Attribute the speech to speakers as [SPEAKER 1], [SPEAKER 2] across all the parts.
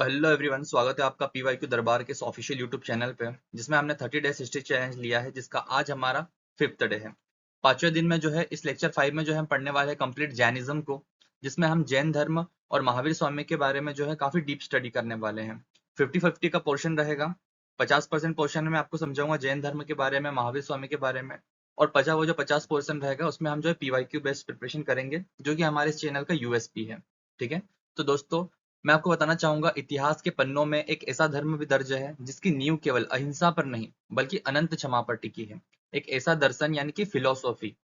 [SPEAKER 1] Hello everyone, स्वागत है आपका पीवाईक्यू दरबार के इस ऑफिशियल यूट्यूब चैनल पे, जिसमें हमने 30 डेज हिस्ट्री चैलेंज लिया है, जिसका आज हमारा 5th डे है। 5वें दिन में जो है इस लेक्चर 5 में जो है हम पढ़ने वाले हैं कंप्लीट जैनिज्म को, जिसमें हम जैन धर्म और महावीर स्वामी के बारे में जो है काफी डीप स्टडी करने वाले हैं। 50-50 का पोर्शन रहेगा। 50% पोर्शन में आपको समझाऊंगा जैन धर्म के बारे में, महावीर स्वामी के बारे में, और वो जो 50% रहेगा उसमें हम जो है पीवाईक्यू बेस्ड प्रिपरेशन करेंगे, जो कि हमारे इस चैनल का यूएसपी है। ठीक है, तो दोस्तों मैं आपको बताना चाहूंगा, इतिहास के पन्नों में एक ऐसा धर्म भी दर्ज है जिसकी नींव केवल अहिंसा पर नहीं बल्कि अनंत क्षमा पर टिकी है। एक ऐसा दर्शन यानी कि फिलोसॉफी,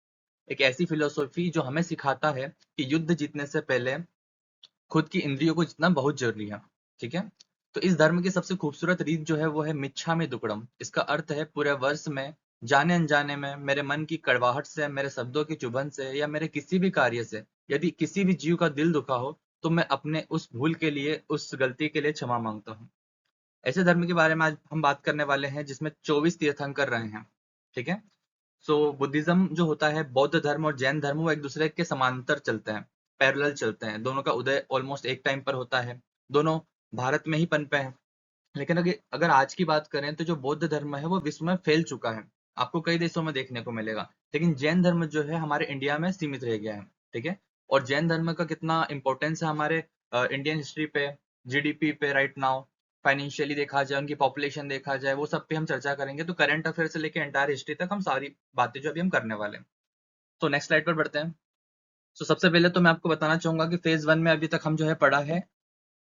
[SPEAKER 1] एक ऐसी फिलोसॉफी जो हमें सिखाता है कि युद्ध जीतने से पहले खुद की इंद्रियों को जितना बहुत जरूरी है। ठीक है, तो इस धर्म की सबसे खूबसूरत रीत जो है वो है मिच्छा में दुक्कड़म। इसका अर्थ है पूरे वर्ष में जाने अनजाने में मेरे मन की कड़वाहट से, मेरे शब्दों की चुभन से या मेरे किसी भी कार्य से यदि किसी भी जीव का दिल दुखा हो तो मैं अपने उस भूल के लिए, उस गलती के लिए क्षमा मांगता हूँ। ऐसे धर्म के बारे में आज हम बात करने वाले हैं जिसमें 24 तीर्थंकर रहे हैं। ठीक है, सो बुद्धिज्म जो होता है, बौद्ध धर्म और जैन धर्म वो एक दूसरे के समांतर चलते हैं, पैरेलल चलते हैं। दोनों का उदय ऑलमोस्ट एक टाइम पर होता है, दोनों भारत में ही पनपे हैं। लेकिन अगर अगर आज की बात करें तो जो बौद्ध धर्म है वो विश्व में फैल चुका है, आपको कई देशों में देखने को मिलेगा। लेकिन जैन धर्म जो है हमारे इंडिया में सीमित रह गया है। ठीक है, और जैन धर्म का कितना इंपॉर्टेंस है हमारे इंडियन हिस्ट्री पे, जीडीपी पे राइट नाउ, फाइनेंशियली देखा जाए, उनकी पॉपुलेशन देखा जाए, वो सब पे हम चर्चा करेंगे। तो करंट अफेयर से लेकर एंटायर हिस्ट्री तक हम सारी बातें जो अभी हम करने वाले हैं। तो नेक्स्ट स्लाइड पर बढ़ते हैं। तो सबसे पहले तो मैं आपको बताना चाहूंगा कि फेज 1 में अभी तक हम जो है पढ़ा है,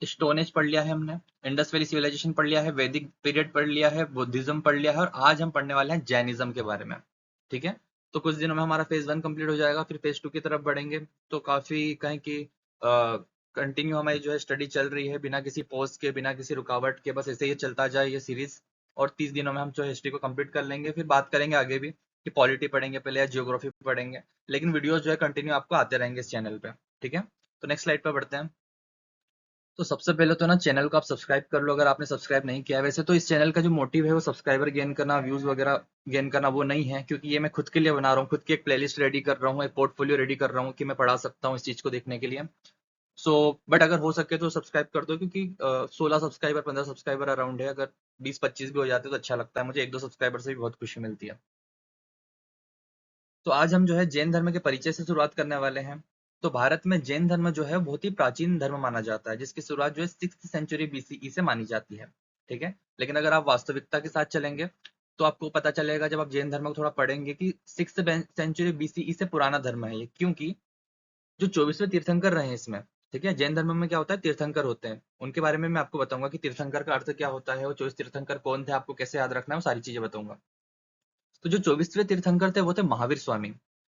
[SPEAKER 1] स्टोन एज पढ़ लिया है हमने, इंडस वैली सिविलाइजेशन पढ़ लिया है, वैदिक पीरियड पढ़ लिया है, बुद्धिज्म पढ़ लिया है, और आज हम पढ़ने वाले हैं जैनिज्म के बारे में। ठीक है, तो कुछ दिनों में हमारा फेज 1 कंप्लीट हो जाएगा, फिर फेज 2 की तरफ बढ़ेंगे। तो काफी कहें कि कंटिन्यू हमारी जो है स्टडी चल रही है, बिना किसी पॉज के, बिना किसी रुकावट के, बस ऐसे ही चलता जाए ये सीरीज। और 30 दिनों में हम जो हिस्ट्री को कंप्लीट कर लेंगे। फिर बात करेंगे आगे भी कि पॉलिटी पढ़ेंगे पहले या जियोग्राफी पढ़ेंगे, लेकिन वीडियोस जो है कंटिन्यू आपको आते रहेंगे इस चैनल पे। ठीक है, तो नेक्स्ट स्लाइड पर बढ़ते हैं। तो सबसे पहले तो ना चैनल को आप सब्सक्राइब कर लो अगर आपने सब्सक्राइब नहीं किया है। वैसे तो इस चैनल का जो मोटिव है वो सब्सक्राइबर गेन करना, व्यूज वगैरह गेन करना वो नहीं है, क्योंकि ये मैं खुद के लिए बना रहा हूँ, खुद की एक प्लेलिस्ट रेडी कर रहा हूँ, एक पोर्टफोलियो रेडी कर रहा हूँ कि मैं पढ़ा सकता हूँ इस चीज को देखने के लिए। सो बट अगर हो सके तो सब्सक्राइब कर दो, क्योंकि 16 सब्सक्राइबर, 15 सब्सक्राइबर अराउंड है। अगर 20-25 भी हो जाते तो अच्छा लगता है मुझे, 1-2 सब्सक्राइबर से भी बहुत खुशी मिलती है। तो आज हम जो है जैन धर्म के परिचय से शुरुआत करने वाले हैं। तो भारत में जैन धर्म जो है बहुत ही प्राचीन धर्म माना जाता है, जिसकी शुरुआत जो है 6th सेंचुरी बीसीई से मानी जाती है। ठीक है, लेकिन अगर आप वास्तविकता के साथ चलेंगे तो आपको पता चलेगा, जब आप जैन धर्म को थोड़ा पढ़ेंगे, कि 6th सेंचुरी बीसीई से पुराना धर्म है ये। क्योंकि जो 24वें तीर्थंकर रहे हैं इसमें, ठीक है, जैन धर्म में क्या होता है, तीर्थंकर होते हैं, उनके बारे में मैं आपको बताऊंगा कि तीर्थंकर का अर्थ क्या होता है, वो 24 तीर्थंकर कौन थे, आपको कैसे याद रखना है, वो सारी चीजें बताऊंगा। तो जो 24वें तीर्थंकर थे वो थे महावीर स्वामी।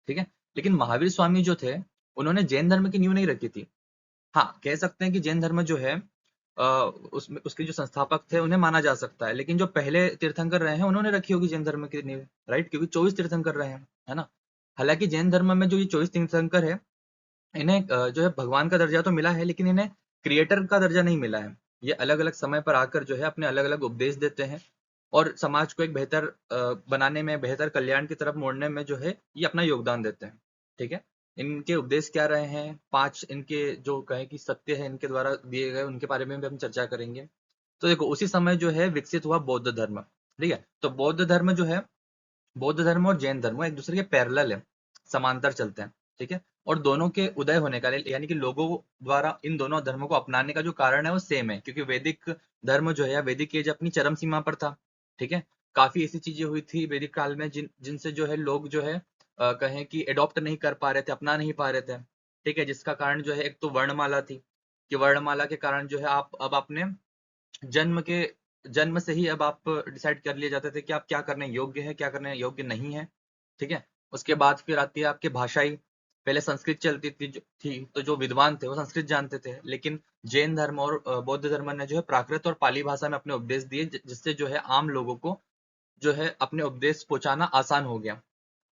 [SPEAKER 1] ठीक है, लेकिन महावीर स्वामी जो थे उन्होंने जैन धर्म की नींव नहीं रखी थी। हाँ, कह सकते हैं कि जैन धर्म जो है उसमें उसके जो संस्थापक थे उन्हें माना जा सकता है, लेकिन जो पहले तीर्थंकर रहे हैं उन्होंने रखी होगी जैन धर्म की नींव, राइट, क्योंकि 24 तीर्थंकर रहे हैं, है ना। हालांकि जैन धर्म में जो ये 24 तीर्थंकर है, इन्हें जो है भगवान का दर्जा तो मिला है, लेकिन इन्हें क्रिएटर का दर्जा नहीं मिला है। ये अलग अलग समय पर आकर जो है अपने अलग अलग उपदेश देते हैं, और समाज को एक बेहतर बनाने में, बेहतर कल्याण की तरफ मोड़ने में जो है ये अपना योगदान देते हैं। ठीक है, इनके उपदेश क्या रहे हैं, 5 इनके जो कहे कि सत्य है इनके द्वारा दिए गए, उनके बारे में भी हम चर्चा करेंगे। तो देखो, उसी समय जो है विकसित हुआ बौद्ध धर्म। ठीक है, तो बौद्ध धर्म जो है, बौद्ध धर्म और जैन धर्म एक दूसरे के पैरेलल है, समांतर चलते हैं। ठीक है, और दोनों के उदय होने का, यानी कि लोगों द्वारा इन दोनों धर्मों को अपनाने का जो कारण है वो सेम है, क्योंकि वैदिक धर्म जो है, वैदिक एज अपनी चरम सीमा पर था। ठीक है, काफी ऐसी चीजें हुई थी वैदिक काल में जिनसे जो है लोग जो है कहें कि एडॉप्ट नहीं कर पा रहे थे, अपना नहीं पा रहे थे। ठीक है, जिसका कारण जो है एक तो वर्णमाला थी, कि वर्णमाला के कारण जो है आप अब अपने जन्म के जन्म से ही अब आप डिसाइड कर लिए जाते थे कि आप क्या करने योग्य है, क्या करने योग्य नहीं है। ठीक है, उसके बाद फिर आती है आपकी भाषाई। पहले संस्कृत चलती थी, तो जो विद्वान थे वो संस्कृत जानते थे, लेकिन जैन धर्म और बौद्ध धर्म ने जो है प्राकृत और पाली भाषा में अपने उपदेश दिए, जिससे जो है आम लोगों को जो है अपने उपदेश पहुंचाना आसान हो गया,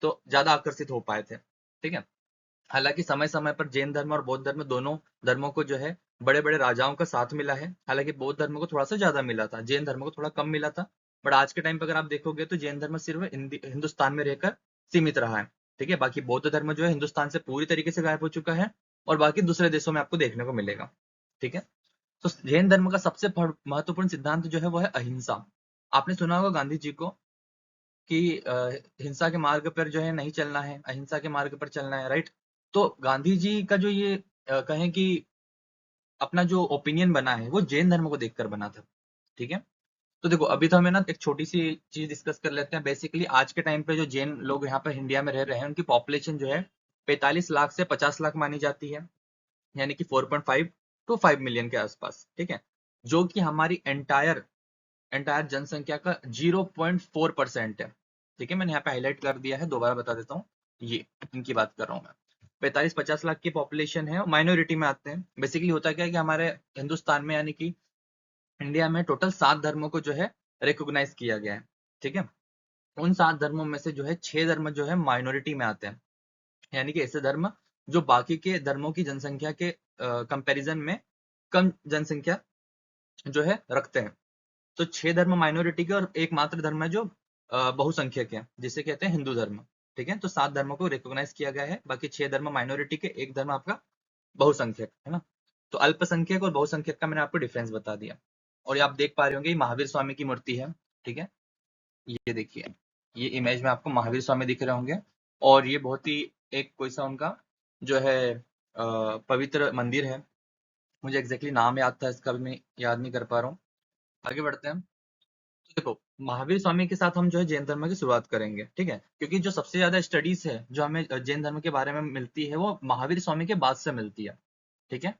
[SPEAKER 1] तो ज्यादा आकर्षित हो पाए थे। ठीक है, हालांकि समय समय पर जैन धर्म और बौद्ध धर्म दोनों धर्मों को जो है बड़े बड़े राजाओं का साथ मिला है। हालांकि बौद्ध धर्म को थोड़ा सा ज्यादा मिला था, जैन धर्म को थोड़ा कम मिला था। बट आज के टाइम पर अगर आप देखोगे तो जैन धर्म सिर्फ हिंदुस्तान में रहकर सीमित रहा है। ठीक है, बाकी बौद्ध धर्म जो है हिंदुस्तान से पूरी तरीके से गायब हो चुका है, और बाकी दूसरे देशों में आपको देखने को मिलेगा। ठीक है, तो जैन धर्म का सबसे महत्वपूर्ण सिद्धांत जो है वो है अहिंसा। आपने सुना होगा गांधी जी को कि हिंसा के मार्ग पर जो है नहीं चलना है, अहिंसा के मार्ग पर चलना है, राइट। तो गांधी जी का जो ये कहें कि अपना जो ओपिनियन बना है वो जैन धर्म को देखकर बना था, ठीक है। तो देखो अभी तो हमें ना एक छोटी सी चीज डिस्कस कर लेते हैं। बेसिकली आज के टाइम पे जो जैन लोग यहाँ पर इंडिया में रह रहे हैं उनकी पॉपुलेशन जो है 45 लाख से 50 लाख मानी जाती है, यानी कि 4.5 टू 5 मिलियन के आसपास, ठीक है। जो कि हमारी एंटायर एंटायर जनसंख्या का 0.4% है, ठीक है। मैंने यहाँ पे हाईलाइट कर दिया है, दोबारा बता देता हूँ, ये इनकी बात कर रहा हूँ मैं। 45-50 लाख की पॉपुलेशन है, माइनॉरिटी में आते हैं। बेसिकली होता क्या है कि हमारे हिंदुस्तान में यानी कि इंडिया में टोटल 7 धर्मों को जो है रिकॉग्नाइज किया गया है, ठीक है। उन 7 धर्मों में से जो है 6 धर्म जो है माइनॉरिटी में आते हैं, यानी कि ऐसे धर्म जो बाकी के धर्मों की जनसंख्या के कंपैरिजन में कम जनसंख्या जो है रखते हैं। तो 6 धर्म माइनॉरिटी के और एकमात्र धर्म है जो बहुसंख्यक है, जिसे कहते हैं हिंदू धर्म, ठीक है। तो 7 धर्मों को रिकॉग्नाइज किया गया है, बाकी 6 धर्म माइनॉरिटी के, एक धर्म आपका बहुसंख्यक है ना। तो अल्पसंख्यक और बहुसंख्यक का मैंने आपको डिफरेंस बता दिया। और ये आप देख पा रहे होंगे महावीर स्वामी की मूर्ति है, ठीक है। ये देखिए, ये इमेज में आपको महावीर स्वामी दिख रहे होंगे। और ये बहुत ही एक कोई सा उनका जो है पवित्र मंदिर है। मुझे एग्जैक्टली नाम याद था इसका, भी मैं याद नहीं कर पा रहा हूँ। आगे बढ़ते हैं। तो देखो महावीर स्वामी के साथ हम जो है जैन धर्म की शुरुआत करेंगे, ठीक है। क्योंकि जो सबसे ज्यादा स्टडीज है जो हमें जैन धर्म के बारे में मिलती है वो महावीर स्वामी के बाद से मिलती है, ठीक है।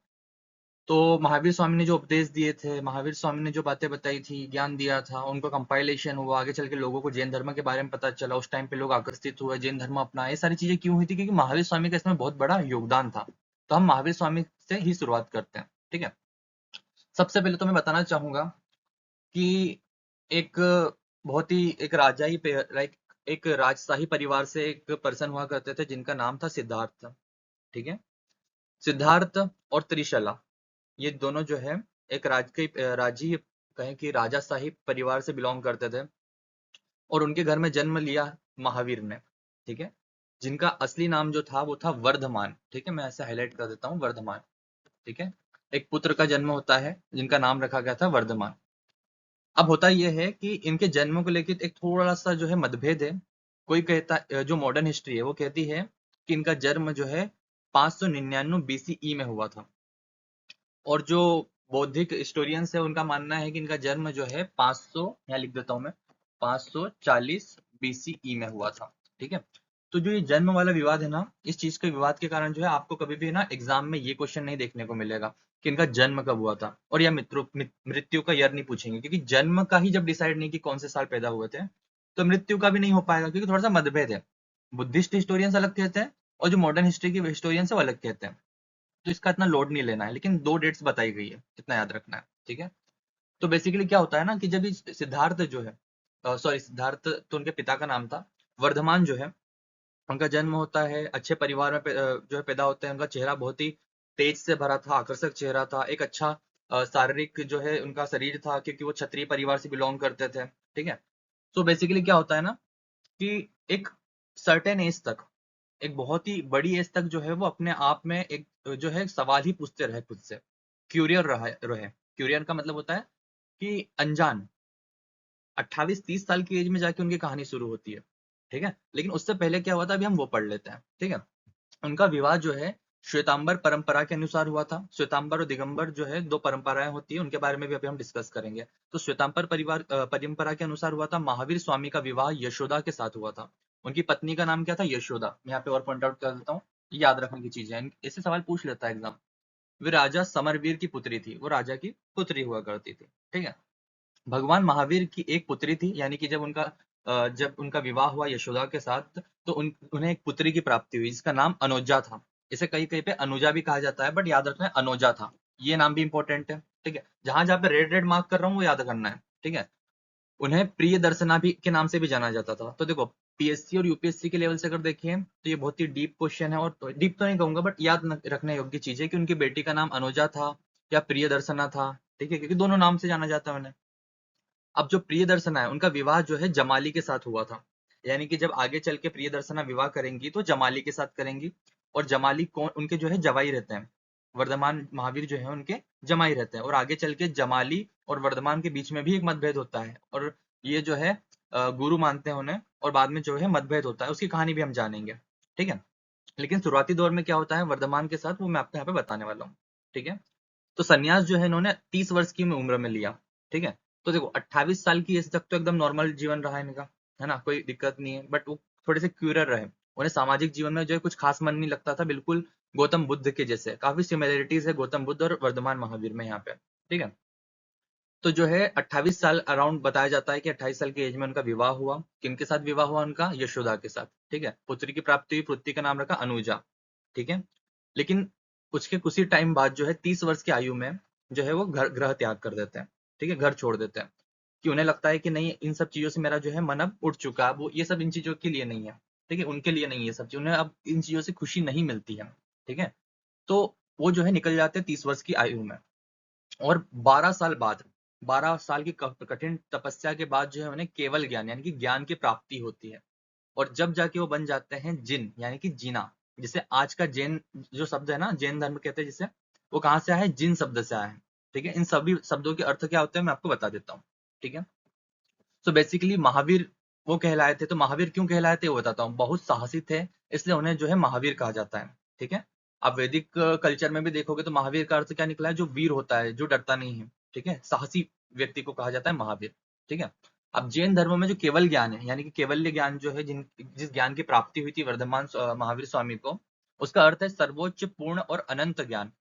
[SPEAKER 1] तो महावीर स्वामी ने जो उपदेश दिए थे, महावीर स्वामी ने जो बातें बताई थी, ज्ञान दिया था, उनका कंपाइलेशन हुआ, आगे चल के लोगों को जैन धर्म के बारे में पता चला, उस टाइम पे लोग आकर्षित हुए, जैन धर्म अपनाए। ये सारी चीजें क्यों हुई थी? क्योंकि महावीर स्वामी का इसमें बहुत बड़ा योगदान था। तो हम महावीर स्वामी से ही शुरुआत करते हैं, ठीक है। सबसे पहले तो मैं बताना चाहूंगा कि एक बहुत ही एक लाइक एक राजशाही परिवार से एक पर्सन हुआ करते थे जिनका नाम था सिद्धार्थ, ठीक है। सिद्धार्थ और त्रिशला, ये दोनों जो है एक राजी कहें कि राजाशाही परिवार से बिलोंग करते थे। और उनके घर में जन्म लिया महावीर ने, ठीक है। जिनका असली नाम जो था वो था वर्धमान, ठीक है। मैं ऐसे हाईलाइट कर देता हूँ, वर्धमान, ठीक है। एक पुत्र का जन्म होता है जिनका नाम रखा गया था वर्धमान। अब होता यह है कि इनके जन्म को लेकर एक थोड़ा सा जो है मतभेद है। कोई कहता, जो मॉडर्न हिस्ट्री है वो कहती है कि इनका जन्म जो है 599 बीसीई में हुआ था। और जो बौद्धिक हिस्टोरियंस है उनका मानना है कि इनका जन्म जो है 500, यहाँ लिख देता हूं मैं, 540 बीसीई में हुआ था, ठीक है। तो जो ये जन्म वाला विवाद है ना, इस चीज के विवाद के कारण जो है आपको कभी भी ना एग्जाम में ये क्वेश्चन नहीं देखने को मिलेगा कि इनका जन्म कब हुआ था, और या मृत्यु का ईयर नहीं पूछेंगे, क्योंकि जन्म का ही जब डिसाइड नहीं कि कौन से साल पैदा हुए थे, तो मृत्यु का भी नहीं हो पाएगा, क्योंकि थोड़ा सा मतभेद है। बुद्धिस्ट हिस्टोरियंस अलग कहते हैं और जो मॉडर्न हिस्ट्री के हिस्टोरियंस है वो अलग कहते हैं। तो इसका इतना लोड नहीं लेना है, लेकिन 2 डेट्स बताई गई है, इतना याद रखना है, ठीक है। तो बेसिकली क्या होता है ना कि जब सिद्धार्थ जो है, सॉरी सिद्धार्थ तो उनके पिता का नाम था, वर्धमान जो है उनका जन्म होता है, अच्छे परिवार में जो है पैदा होते हैं। उनका चेहरा बहुत ही तेज से भरा था, आकर्षक चेहरा था, एक अच्छा शारीरिक जो है उनका शरीर था, क्योंकि वो क्षत्रिय परिवार से बिलोंग करते थे, ठीक है। तो बेसिकली क्या होता है ना कि एक सर्टेन एज तक, एक बहुत ही बड़ी एज तक जो है वो अपने आप में एक जो है सवाल ही पूछते रहे खुद से, क्यूरियर रहे। क्यूरियर का मतलब होता है कि अनजान। 28-30 साल की एज में जाके उनकी कहानी शुरू होती है, ठीक है। लेकिन उससे पहले क्या हुआ था अभी हम वो पढ़ लेते हैं, ठीक है। उनका विवाह जो है श्वेतांबर परंपरा के अनुसार हुआ था। श्वेतांबर और दिगंबर जो है 2 परंपराएं होती है, उनके बारे में भी अभी हम डिस्कस करेंगे। तो श्वेतांबर परंपरा के अनुसार हुआ था। महावीर स्वामी का विवाह यशोदा के साथ हुआ था। उनकी पत्नी का नाम क्या था? यशोदा। मैं यहाँ पे और पॉइंट आउट कर देता हूँ, याद रखने की चीज है, ऐसे सवाल पूछ लेता है एग्जाम। वे राजा समरवीर की पुत्री थी, वो राजा की पुत्री हुआ करती थी, ठीक है। भगवान महावीर की एक पुत्री थी, यानी कि जब उनका विवाह हुआ यशोदा के साथ, तो उन्हें एक पुत्री की प्राप्ति हुई जिसका नाम अनुजा था। इसे कहीं कहीं पे अनुजा भी कहा जाता है, बट याद रखना है अनुजा था। ये नाम भी इंपॉर्टेंट है, ठीक है। जहां जहां पे रेड रेड मार्क कर रहा हूँ वो याद करना है, ठीक है। उन्हें प्रिय दर्शना भी के नाम से भी जाना जाता था। तो देखो पीएससी और यूपीएससी के लेवल से अगर देखें तो ये बहुत ही डीप क्वेश्चन है, और डीप तो नहीं कहूंगा बट याद रखने योग्य चीज है कि उनकी बेटी का नाम अनुजा था या प्रिय दर्शना था, ठीक है, क्योंकि दोनों नाम से जाना जाता है उन्हें। अब जो प्रियदर्शना है उनका विवाह जो है जमाली के साथ हुआ था, यानी कि जब आगे चल के प्रियदर्शना विवाह करेंगी तो जमाली के साथ करेंगी। और जमाली कौन? उनके जो है जवाई रहते हैं, वर्धमान महावीर जो है उनके जमाई रहते हैं, और आगे चल के जमाली और वर्धमान के बीच में भी एक मतभेद होता है, और ये जो है गुरु मानते हैं उन्हें, और बाद में जो है मतभेद होता है, उसकी कहानी भी हम जानेंगे। ठीक है, लेकिन शुरुआती दौर में क्या होता है वर्धमान के साथ, वो मैं आपको यहाँ पे बताने वाला हूँ। ठीक है, तो सन्यास जो है इन्होंने 30 वर्ष की उम्र में लिया। ठीक है, तो देखो 28 साल की एज तक तो एकदम नॉर्मल जीवन रहा इनका, है ना, कोई दिक्कत नहीं है, बट वो थोड़े से क्यूरर रहे, उन्हें सामाजिक जीवन में जो है कुछ खास मन नहीं लगता था, बिल्कुल गौतम बुद्ध के जैसे, काफी सिमिलरिटीज है गौतम बुद्ध और वर्धमान महावीर में यहाँ पे। ठीक है, तो जो है 28 साल अराउंड बताया जाता है कि 28 साल की एज में उनका विवाह हुआ। किनके साथ विवाह हुआ उनका? यशोदा के साथ। ठीक है, पुत्री की प्राप्ति हुई, पुत्री का नाम रखा अनुजा। ठीक है, लेकिन उसके कुछ ही टाइम बाद जो है 30 वर्ष की आयु में जो है वो घर ग्रह त्याग कर देते हैं। ठीक है, घर छोड़ देते हैं, कि उन्हें लगता है कि नहीं, इन सब चीजों से मेरा जो है मन अब उठ चुका है, वो ये सब इन चीजों के लिए नहीं है। ठीक है, उनके लिए नहीं है सब चीज, उन्हें अब इन चीजों से खुशी नहीं मिलती है। ठीक है, तो वो जो है निकल जाते हैं 30 वर्ष की आयु में, और 12 साल बाद, 12 साल की कठिन तपस्या के बाद जो है उन्हें केवल ज्ञान यानी कि ज्ञान की प्राप्ति होती है, और जब जाके वो बन जाते हैं जिन यानी कि जीना, जिसे आज का जैन जो शब्द है ना, जैन धर्म कहते हैं जिसे, वो कहाँ से आया है? जिन शब्द से आया है। ठीक है, इन सभी शब्दों के अर्थ क्या होते हैं मैं आपको बता देता हूँ। ठीक है, तो बेसिकली महावीर वो कहलाए थे, तो महावीर क्यों कहलाए थे वो बताता हूँ। बहुत साहसी थे, इसलिए उन्हें जो है महावीर कहा जाता है। ठीक है, आप वैदिक कल्चर में भी देखोगे तो महावीर का अर्थ क्या निकला है? जो वीर होता है, जो डरता नहीं है। ठीक है, साहसी व्यक्ति को कहा जाता है महावीर। ठीक है, अब जैन धर्म में जो केवल ज्ञान है यानी कि केवल्य ज्ञान जो है, जिस ज्ञान की प्राप्ति हुई थी वर्धमान महावीर स्वामी को, उसका अर्थ है सर्वोच्च पूर्ण और अनंत ज्ञान।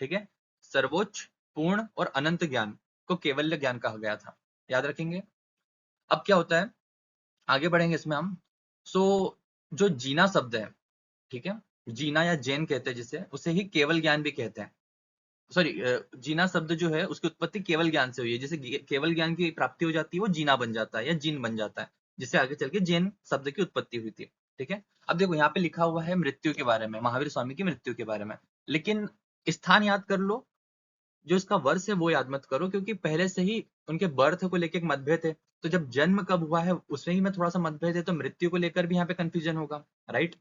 [SPEAKER 1] ठीक है, सर्वोच्च पूर्ण और अनंत ज्ञान को केवल्य ज्ञान कहा गया था, याद रखेंगे। अब क्या होता है, आगे बढ़ेंगे इसमें हम। सो जो जीना शब्द है, ठीक है, जीना या जैन कहते हैं जिसे, उसे ही केवल ज्ञान भी कहते हैं। सॉरी, जीना शब्द जो है उसकी उत्पत्ति केवल ज्ञान से हुई है, जिसे केवल ज्ञान की प्राप्ति हो जाती है वो जीना बन जाता है या जीन बन जाता है, जिससे आगे चल के जैन शब्द की उत्पत्ति हुई थी। ठीक है, अब देखो यहाँ पे लिखा हुआ है मृत्यु के बारे में, महावीर स्वामी की मृत्यु के बारे में, लेकिन स्थान याद कर लो, जो इसका वर्ष है वो याद मत करो, क्योंकि पहले से ही उनके बर्थ को लेकर एक मतभेद है। तो जब जन्म कब हुआ है उसमें ही में थोड़ा सा मतभेद है, तो मृत्यु को लेकर भी यहाँ पे कंफ्यूजन होगा, राइट।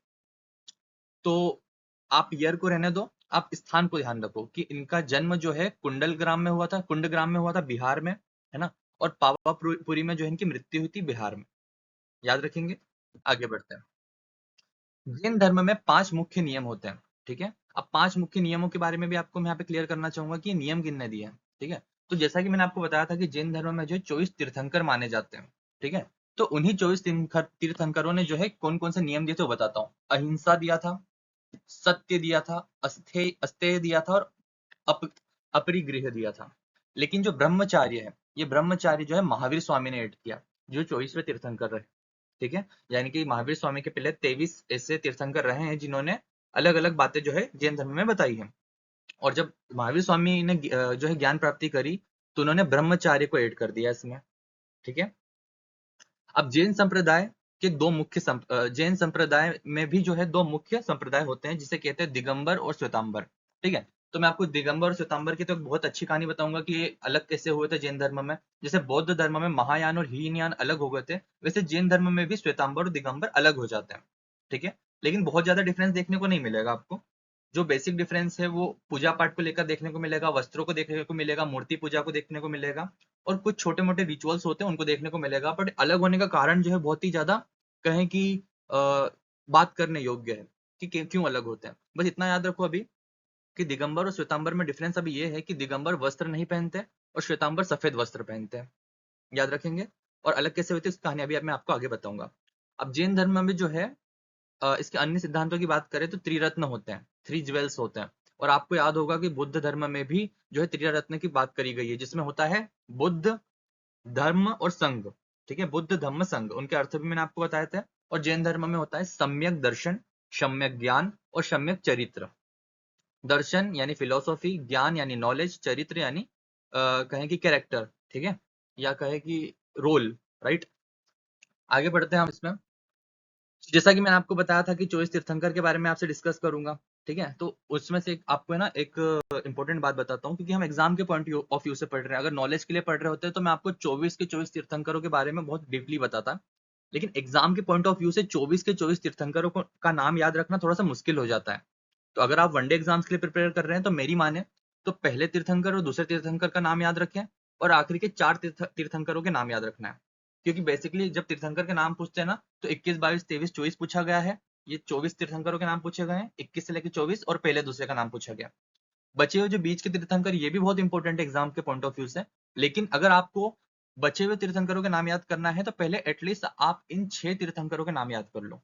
[SPEAKER 1] तो आप ईयर को रहने दो, आप स्थान को ध्यान रखो कि इनका जन्म जो है कुंडल ग्राम में हुआ था, कुंड ग्राम में हुआ था बिहार में, है ना, और पावापुरी में जो है इनकी मृत्यु हुई थी बिहार में, याद रखेंगे। आगे बढ़ते हैं। जैन धर्म में 5 मुख्य नियम होते हैं। ठीक है, अब 5 मुख्य नियमों के बारे में भी आपको मैं यहाँ पे क्लियर करना चाहूंगा कि नियम किनने दिए हैं। ठीक है, तो जैसा कि मैंने आपको बताया था कि जैन धर्म में जो 24 तीर्थंकर माने जाते हैं। ठीक है, तो उन्हीं 24 तीर्थंकरों ने जो है कौन कौन से नियम दिए थे वो बताता हूँ। अहिंसा दिया था, सत्य दिया था, अस्तेय दिया था, और अप, अपरिग्रह दिया था। लेकिन जो ब्रह्मचार्य है, ये ब्रह्मचार्य जो है महावीर स्वामी ने ऐड किया, जो 24वें तीर्थंकर रहे। ठीक है, यानी कि महावीर स्वामी के पहले 23 ऐसे तीर्थंकर रहे हैं जिन्होंने अलग अलग बातें जो है जैन धर्म में बताई है, और जब महावीर स्वामी ने जो है ज्ञान प्राप्ति करी, तो उन्होंने ब्रह्मचार्य को ऐड कर दिया इसमें। ठीक है, अब जैन संप्रदाय के दो मुख्य जैन संप्रदाय में भी जो है दो मुख्य संप्रदाय होते हैं, जिसे कहते हैं दिगंबर और श्वेतांबर। ठीक है, तो मैं आपको दिगंबर और श्वेतांबर की तो एक बहुत अच्छी कहानी बताऊंगा कि ये अलग कैसे हुए थे जैन धर्म में। जैसे बौद्ध धर्म में महायान और हीनयान अलग हो गए थे, वैसे जैन धर्म में भी श्वेतांबर और दिगंबर अलग हो जाते हैं। ठीक है, लेकिन बहुत ज्यादा डिफरेंस देखने को नहीं मिलेगा आपको। जो बेसिक डिफरेंस है वो पूजा पाठ को लेकर देखने को मिलेगा, वस्त्रों को देखने को मिलेगा, मूर्ति पूजा को देखने को मिलेगा, और कुछ छोटे मोटे रिचुअल्स होते हैं उनको देखने को मिलेगा। बट अलग होने का कारण जो है बहुत ही ज्यादा, कहें कि बात करने योग्य है कि क्यों अलग होते हैं। बस इतना याद रखो अभी कि दिगंबर और श्वेतांबर में डिफरेंस अभी ये है कि दिगंबर वस्त्र नहीं पहनते और श्वेतांबर सफेद वस्त्र पहनते हैं, याद रखेंगे। और अलग कैसे होती है इसकी कहानी अभी मैं आपको आगे बताऊंगा। अब जैन धर्म में जो है इसके अन्य सिद्धांतों की बात करें तो त्रिरत्न होते हैं, 3 ज्वेल्स होते हैं। और आपको याद होगा कि बुद्ध धर्म में भी जो है त्रिरत्न की बात करी गई है, जिसमें होता है बुद्ध, धर्म और संघ। ठीक है, बुद्ध धम्म संघ, उनके अर्थ भी मैंने आपको बताए थे। और जैन धर्म में होता है सम्यक दर्शन, सम्यक ज्ञान और सम्यक चरित्र। दर्शन यानी फिलोसॉफी, ज्ञान यानी नॉलेज, चरित्र यानी कहें कि कैरेक्टर। ठीक है, या कहें कि रोल, राइट। आगे बढ़ते हैं हम इसमें। जैसा कि मैंने आपको बताया था कि 24 तीर्थंकर के बारे में आपसे डिस्कस करूंगा। ठीक है, तो उसमें से आपको है ना एक इंपॉर्टेंट बात बताता हूँ, क्योंकि हम एग्जाम के पॉइंट ऑफ व्यू से पढ़ रहे हैं। अगर नॉलेज के लिए पढ़ रहे होते हैं तो मैं आपको 24 के 24 तीर्थंकरों के बारे में बहुत डीपली बताता, लेकिन एग्जाम के पॉइंट ऑफ व्यू से 24 के 24 तीर्थंकरों का नाम याद रखना थोड़ा सा मुश्किल हो जाता है। तो अगर आप वनडे एग्जाम्स के लिए प्रिपेयर कर रहे हैं तो मेरी माने तो पहले तीर्थंकर और दूसरे तीर्थंकर का नाम याद रखें और आखिरी के 4 तीर्थंकरों के नाम याद रखना है। क्योंकि बेसिकली जब तीर्थंकर के नाम पूछते हैं ना तो 21, 22, 23, 24 पूछा गया है। ये 24 तीर्थंकरों के नाम पूछे गए हैं, 21 से लेकर 24, और पहले दूसरे का नाम पूछा गया। बचे हुए जो बीच के तीर्थंकर, ये भी बहुत इंपॉर्टेंट एग्जाम के पॉइंट ऑफ व्यू से। लेकिन अगर आपको बचे हुए तीर्थंकरों के नाम याद करना है तो पहले एटलीस्ट आप इन 6 तीर्थंकरों के नाम याद कर लो।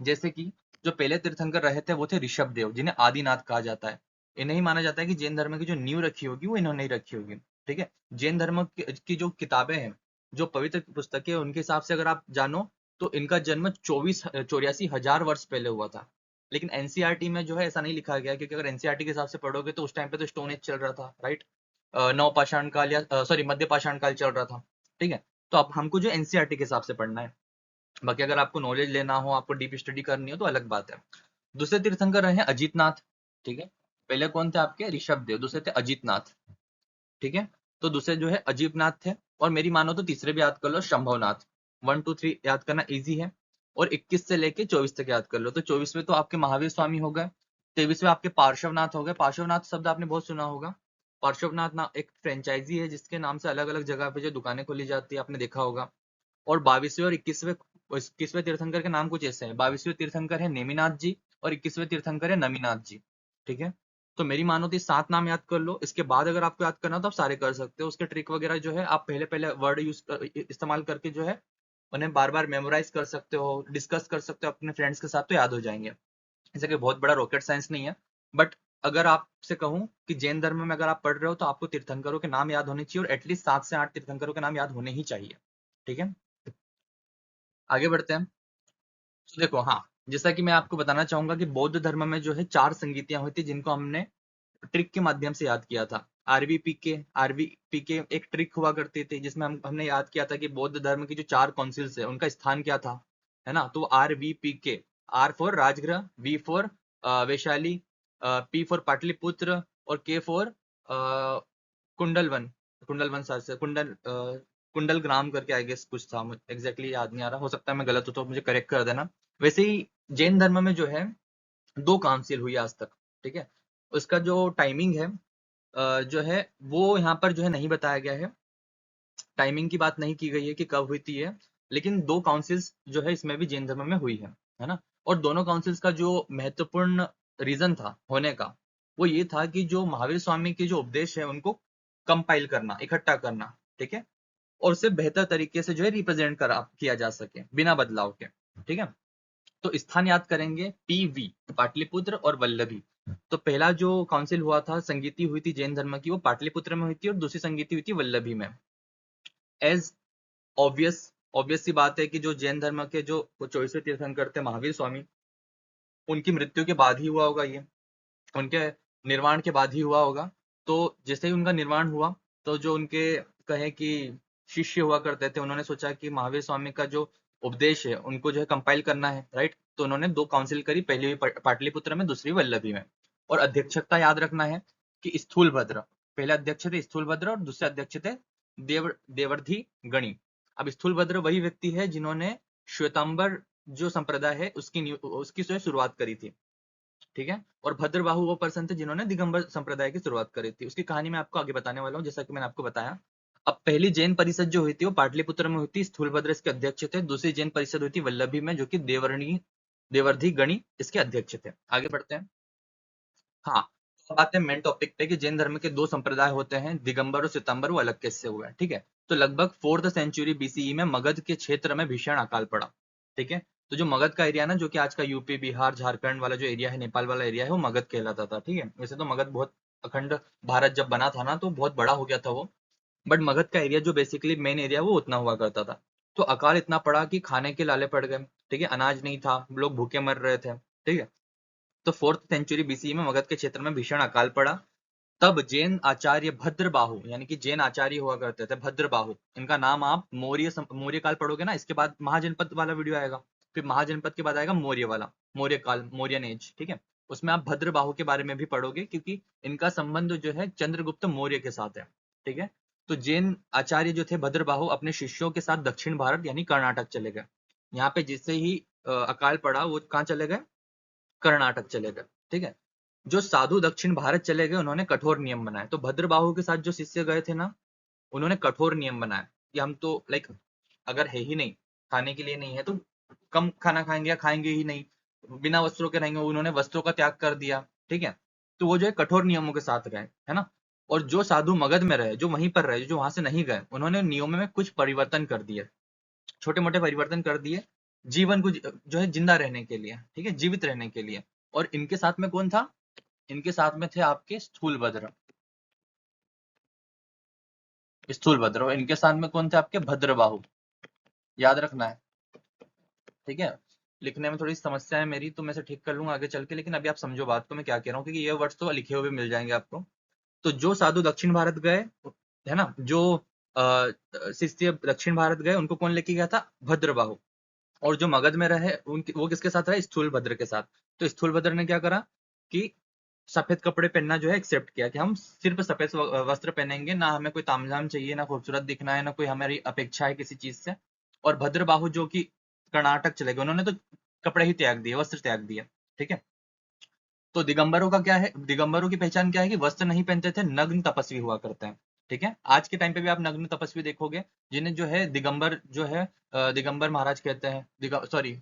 [SPEAKER 1] जैसे कि जो पहले तीर्थंकर रहे थे वो थे ऋषभ देव, जिन्हें आदिनाथ कहा जाता है। इन्हें ही माना जाता है कि जैन धर्म की जो नींव रखी होगी वो इन्होंने ही रखी होगी। ठीक है, जैन धर्म की जो किताबें हैं, जो पवित्र पुस्तकें, उनके हिसाब से अगर आप जानो तो इनका जन्म 84,000 वर्ष पहले हुआ था। लेकिन एनसीईआरटी में जो है ऐसा नहीं लिखा गया, क्योंकि अगर एनसीईआरटी के हिसाब से पढ़ोगे तो उस टाइम पे तो स्टोन एज चल रहा था, राइट। नवपाषाण काल या सॉरी मध्य पाषाण काल चल रहा था। ठीक है, तो अब हमको जो एनसीईआरटी के हिसाब से पढ़ना है। बाकी अगर आपको नॉलेज लेना हो, आपको डीप स्टडी करनी हो तो अलग बात है। दूसरे तीर्थंकर रहे अजीतनाथ। ठीक है, पहले कौन थे आपके? ऋषभ देव। दूसरे थे अजीतनाथ। ठीक है, तो दूसरे जो है अजीतनाथ थे। और मेरी मानो तो तीसरे भी याद कर लो, शंभवनाथ। 1 2 3 याद करना इजी है। और 21 से लेके 24 तक याद कर लो। तो 24वें तो आपके महावीर स्वामी हो गए। 23वें आपके पार्श्वनाथ हो गए। पार्श्वनाथ शब्द आपने बहुत सुना होगा। पार्श्वनाथ ना एक फ्रेंचाइजी है जिसके नाम से अलग अलग जगह पे जो दुकानें खोली जाती है, आपने देखा होगा। और 22वें और 21वें तीर्थंकर के नाम कुछ ऐसे हैं। 22वें तीर्थंकर है नेमिनाथ जी और 21वें तीर्थंकर है नमीनाथ जी। ठीक है, तो मेरी मानो तो 7 नाम याद कर लो। इसके बाद अगर आपको याद करना हो तो आप सारे कर सकते हो। उसके ट्रिक वगैरह जो है आप पहले पहले वर्ड इस्तेमाल करके जो है उन्हें बार बार मेमोराइज कर सकते हो, डिस्कस कर सकते हो अपने फ्रेंड्स के साथ, तो याद हो जाएंगे। जैसे कि बहुत बड़ा रॉकेट साइंस नहीं है। बट अगर आपसे कहूं कि जैन धर्म में अगर आप पढ़ रहे हो तो आपको तीर्थंकरों के नाम याद होने चाहिए, और एटलीस्ट 7 से 8 तीर्थंकरों के नाम याद होने ही चाहिए। ठीक है, आगे बढ़ते हैं। तो देखो, हाँ, जैसा कि मैं आपको बताना चाहूंगा कि बौद्ध धर्म में जो है 4 संगीतियां हुई थी जिनको हमने ट्रिक के माध्यम से याद किया था। आरवीपीके एक ट्रिक हुआ करती थी जिसमें हमने याद किया था कि बौद्ध धर्म की जो 4 काउंसिल्स है उनका स्थान क्या था, है ना। तो RVPK, R for Rajgriha, V for Vaishali, P for Pataliputra, और K for Kundalvan. Kundalvan sir से कुंडल ग्राम करके आई गेस कुछ था, मुझे एग्जैक्टली याद नहीं आ रहा, हो सकता है मैं गलत हूं तो मुझे करेक्ट कर देना। वैसे ही जैन धर्म में जो है 2 काउंसिल हुई आज तक। ठीक है, उसका जो टाइमिंग है जो है वो यहाँ पर जो है नहीं बताया गया है। टाइमिंग की बात नहीं की गई है कि कब हुई थी है। लेकिन 2 काउंसिल्स जो है इसमें भी जैन धर्म में हुई है ना। और दोनों काउंसिल्स का जो महत्वपूर्ण रीजन था होने का वो ये था कि जो महावीर स्वामी के जो उपदेश है उनको कंपाइल करना, इकट्ठा करना। ठीक है, और उसे बेहतर तरीके से जो है रिप्रेजेंट करा किया जा सके बिना बदलाव के। ठीक है, तो स्थान याद करेंगे पीवी, पाटलिपुत्र और वल्लभी। तो पहला जो काउंसिल हुआ था, संगीति हुई थी जैन धर्म की, वो पाटलिपुत्र में हुई थी, और दूसरी संगीति हुई थी वल्लभी में। एज ऑब्वियस ऑब्वियस सी बात है कि जो जैन धर्म के जो 24वें तीर्थंकर थे महावीर स्वामी, उनकी मृत्यु के बाद ही हुआ होगा ये, उनके निर्वाण के बाद ही हुआ होगा। तो जैसे ही उनका निर्वाण हुआ तो जो उनके कहे कि शिष्य हुआ करते थे, उन्होंने सोचा कि महावीर स्वामी का जो उपदेश है उनको जो है कंपाइल करना है, राइट। तो उन्होंने 2 काउंसिल करी, पहली हुई पाटलिपुत्र में, दूसरी वल्लभी में। और अध्यक्षता याद रखना है कि स्थूलभद्र पहले अध्यक्ष थे, स्थूलभद्र, और दूसरे अध्यक्ष थे देवर्धि गणी। अब स्थूलभद्र वही व्यक्ति है जिन्होंने श्वेतांबर जो संप्रदाय है उसकी शुरुआत करी थी। ठीक है, और भद्रबाहु वो पर्सन थे जिन्होंने दिगंबर संप्रदाय की शुरुआत करी थी। उसकी कहानी मैं आपको आगे बताने वाला हूँ, जैसा कि मैंने आपको बताया। अब पहली जैन परिषद जो हुई थी वो पाटलिपुत्र में हुई थी, स्थूलभद्र इसके अध्यक्ष थे। दूसरी जैन परिषद हुई थी वल्लभी में, जो कि देवर्धि गणी इसके अध्यक्ष थे। आगे बढ़ते हैं। हाँ, तो अब आते हैं मेन टॉपिक पे कि जैन धर्म के 2 संप्रदाय होते हैं, दिगंबर और श्वेतांबर, वो अलग कैसे हुए हैं। ठीक है, तो लगभग 4th सेंचुरी बीसीई में मगध के क्षेत्र में भीषण अकाल पड़ा। ठीक है, तो जो मगध का एरिया ना, जो कि आज का यूपी, बिहार, झारखंड वाला जो एरिया है, नेपाल वाला एरिया है, वो मगध कहलाता था। ठीक है, वैसे तो मगध बहुत अखंड भारत जब बना था ना तो बहुत बड़ा हो गया था वो, बट मगध का एरिया जो बेसिकली मेन एरिया वो उतना हुआ करता था। तो अकाल इतना पड़ा कि खाने के लाले पड़ गए। ठीक है, अनाज नहीं था, लोग भूखे मर रहे थे। ठीक है, तो 4th सेंचुरी बीसी में मगध के क्षेत्र में भीषण अकाल पड़ा। तब जैन आचार्य भद्रबाहु, यानी कि जैन आचार्य हुआ करते थे भद्रबाहु, इनका नाम आप मौर्य काल पढ़ोगे ना, इसके बाद महाजनपद वाला वीडियो आएगा, फिर महाजनपद के बाद आएगा मौर्य वाला, मौर्य काल, मौर्यन एज। ठीक है, उसमें आप भद्रबाहु के बारे में भी पढ़ोगे क्योंकि इनका संबंध जो है चंद्रगुप्त मौर्य के साथ है। ठीक है, तो जैन आचार्य जो थे भद्रबाहु अपने शिष्यों के साथ दक्षिण भारत यानी कर्नाटक चले गए। यहाँ पे जिससे ही अकाल पड़ा वो कहाँ चले गए? कर्नाटक चले गए। ठीक है, जो साधु दक्षिण भारत चले गए उन्होंने कठोर नियम बनाए। तो भद्रबाहु के साथ जो शिष्य गए थे ना, उन्होंने कठोर नियम बनाए कि हम तो लाइक अगर है ही नहीं, खाने के लिए नहीं है तो कम खाना खाएंगे या खाएंगे ही नहीं, बिना वस्त्रों के रहेंगे। उन्होंने वस्त्रों का त्याग कर दिया, ठीक है। तो वो जो है कठोर नियमों के साथ गए, है ना। और जो साधु मगध में रहे, जो वहीं पर रहे, जो वहां से नहीं गए, उन्होंने नियमों में कुछ परिवर्तन कर दिए, छोटे मोटे परिवर्तन कर दिए, जीवन को जो है जिंदा रहने के लिए, ठीक है, जीवित रहने के लिए। और इनके साथ में कौन था? इनके साथ में थे आपके स्थूलभद्र, स्थूलभद्र। और इनके साथ में कौन थे? आपके भद्रबाहु। याद रखना है, ठीक है। लिखने में थोड़ी समस्या है मेरी, तो मैं इसे ठीक कर लूंगा आगे चल के, लेकिन अभी आप समझो बात को मैं क्या कह रहा हूँ, क्योंकि ये वर्ड्स तो लिखे हुए मिल जाएंगे आपको। तो जो साधु दक्षिण भारत गए, है ना, जो शिष्य दक्षिण भारत गए, उनको कौन लेके गया था? भद्रबाहु। और जो मगध में रहे उनके, वो किसके साथ रहे? स्थूलभद्र के साथ। तो स्थूलभद्र ने क्या करा कि सफेद कपड़े पहनना जो है एक्सेप्ट किया, कि हम सिर्फ सफेद वस्त्र पहनेंगे, ना हमें कोई तामझाम चाहिए, ना खूबसूरत दिखना है, ना कोई हमारी अपेक्षा है किसी चीज से। और भद्रबाहु जो कि कर्नाटक चले गए, उन्होंने तो कपड़े ही त्याग दिए, वस्त्र त्याग दिए, ठीक है। तो दिगंबरों का क्या है? दिगंबरों की पहचान क्या है? कि वस्त्र नहीं पहनते थे, नग्न तपस्वी हुआ करते हैं, ठीक है। आज के टाइम पे भी आप नग्न तपस्वी देखोगे, जिन्हें जो है दिगंबर जो है दिगंबर महाराज कहते हैं, सॉरी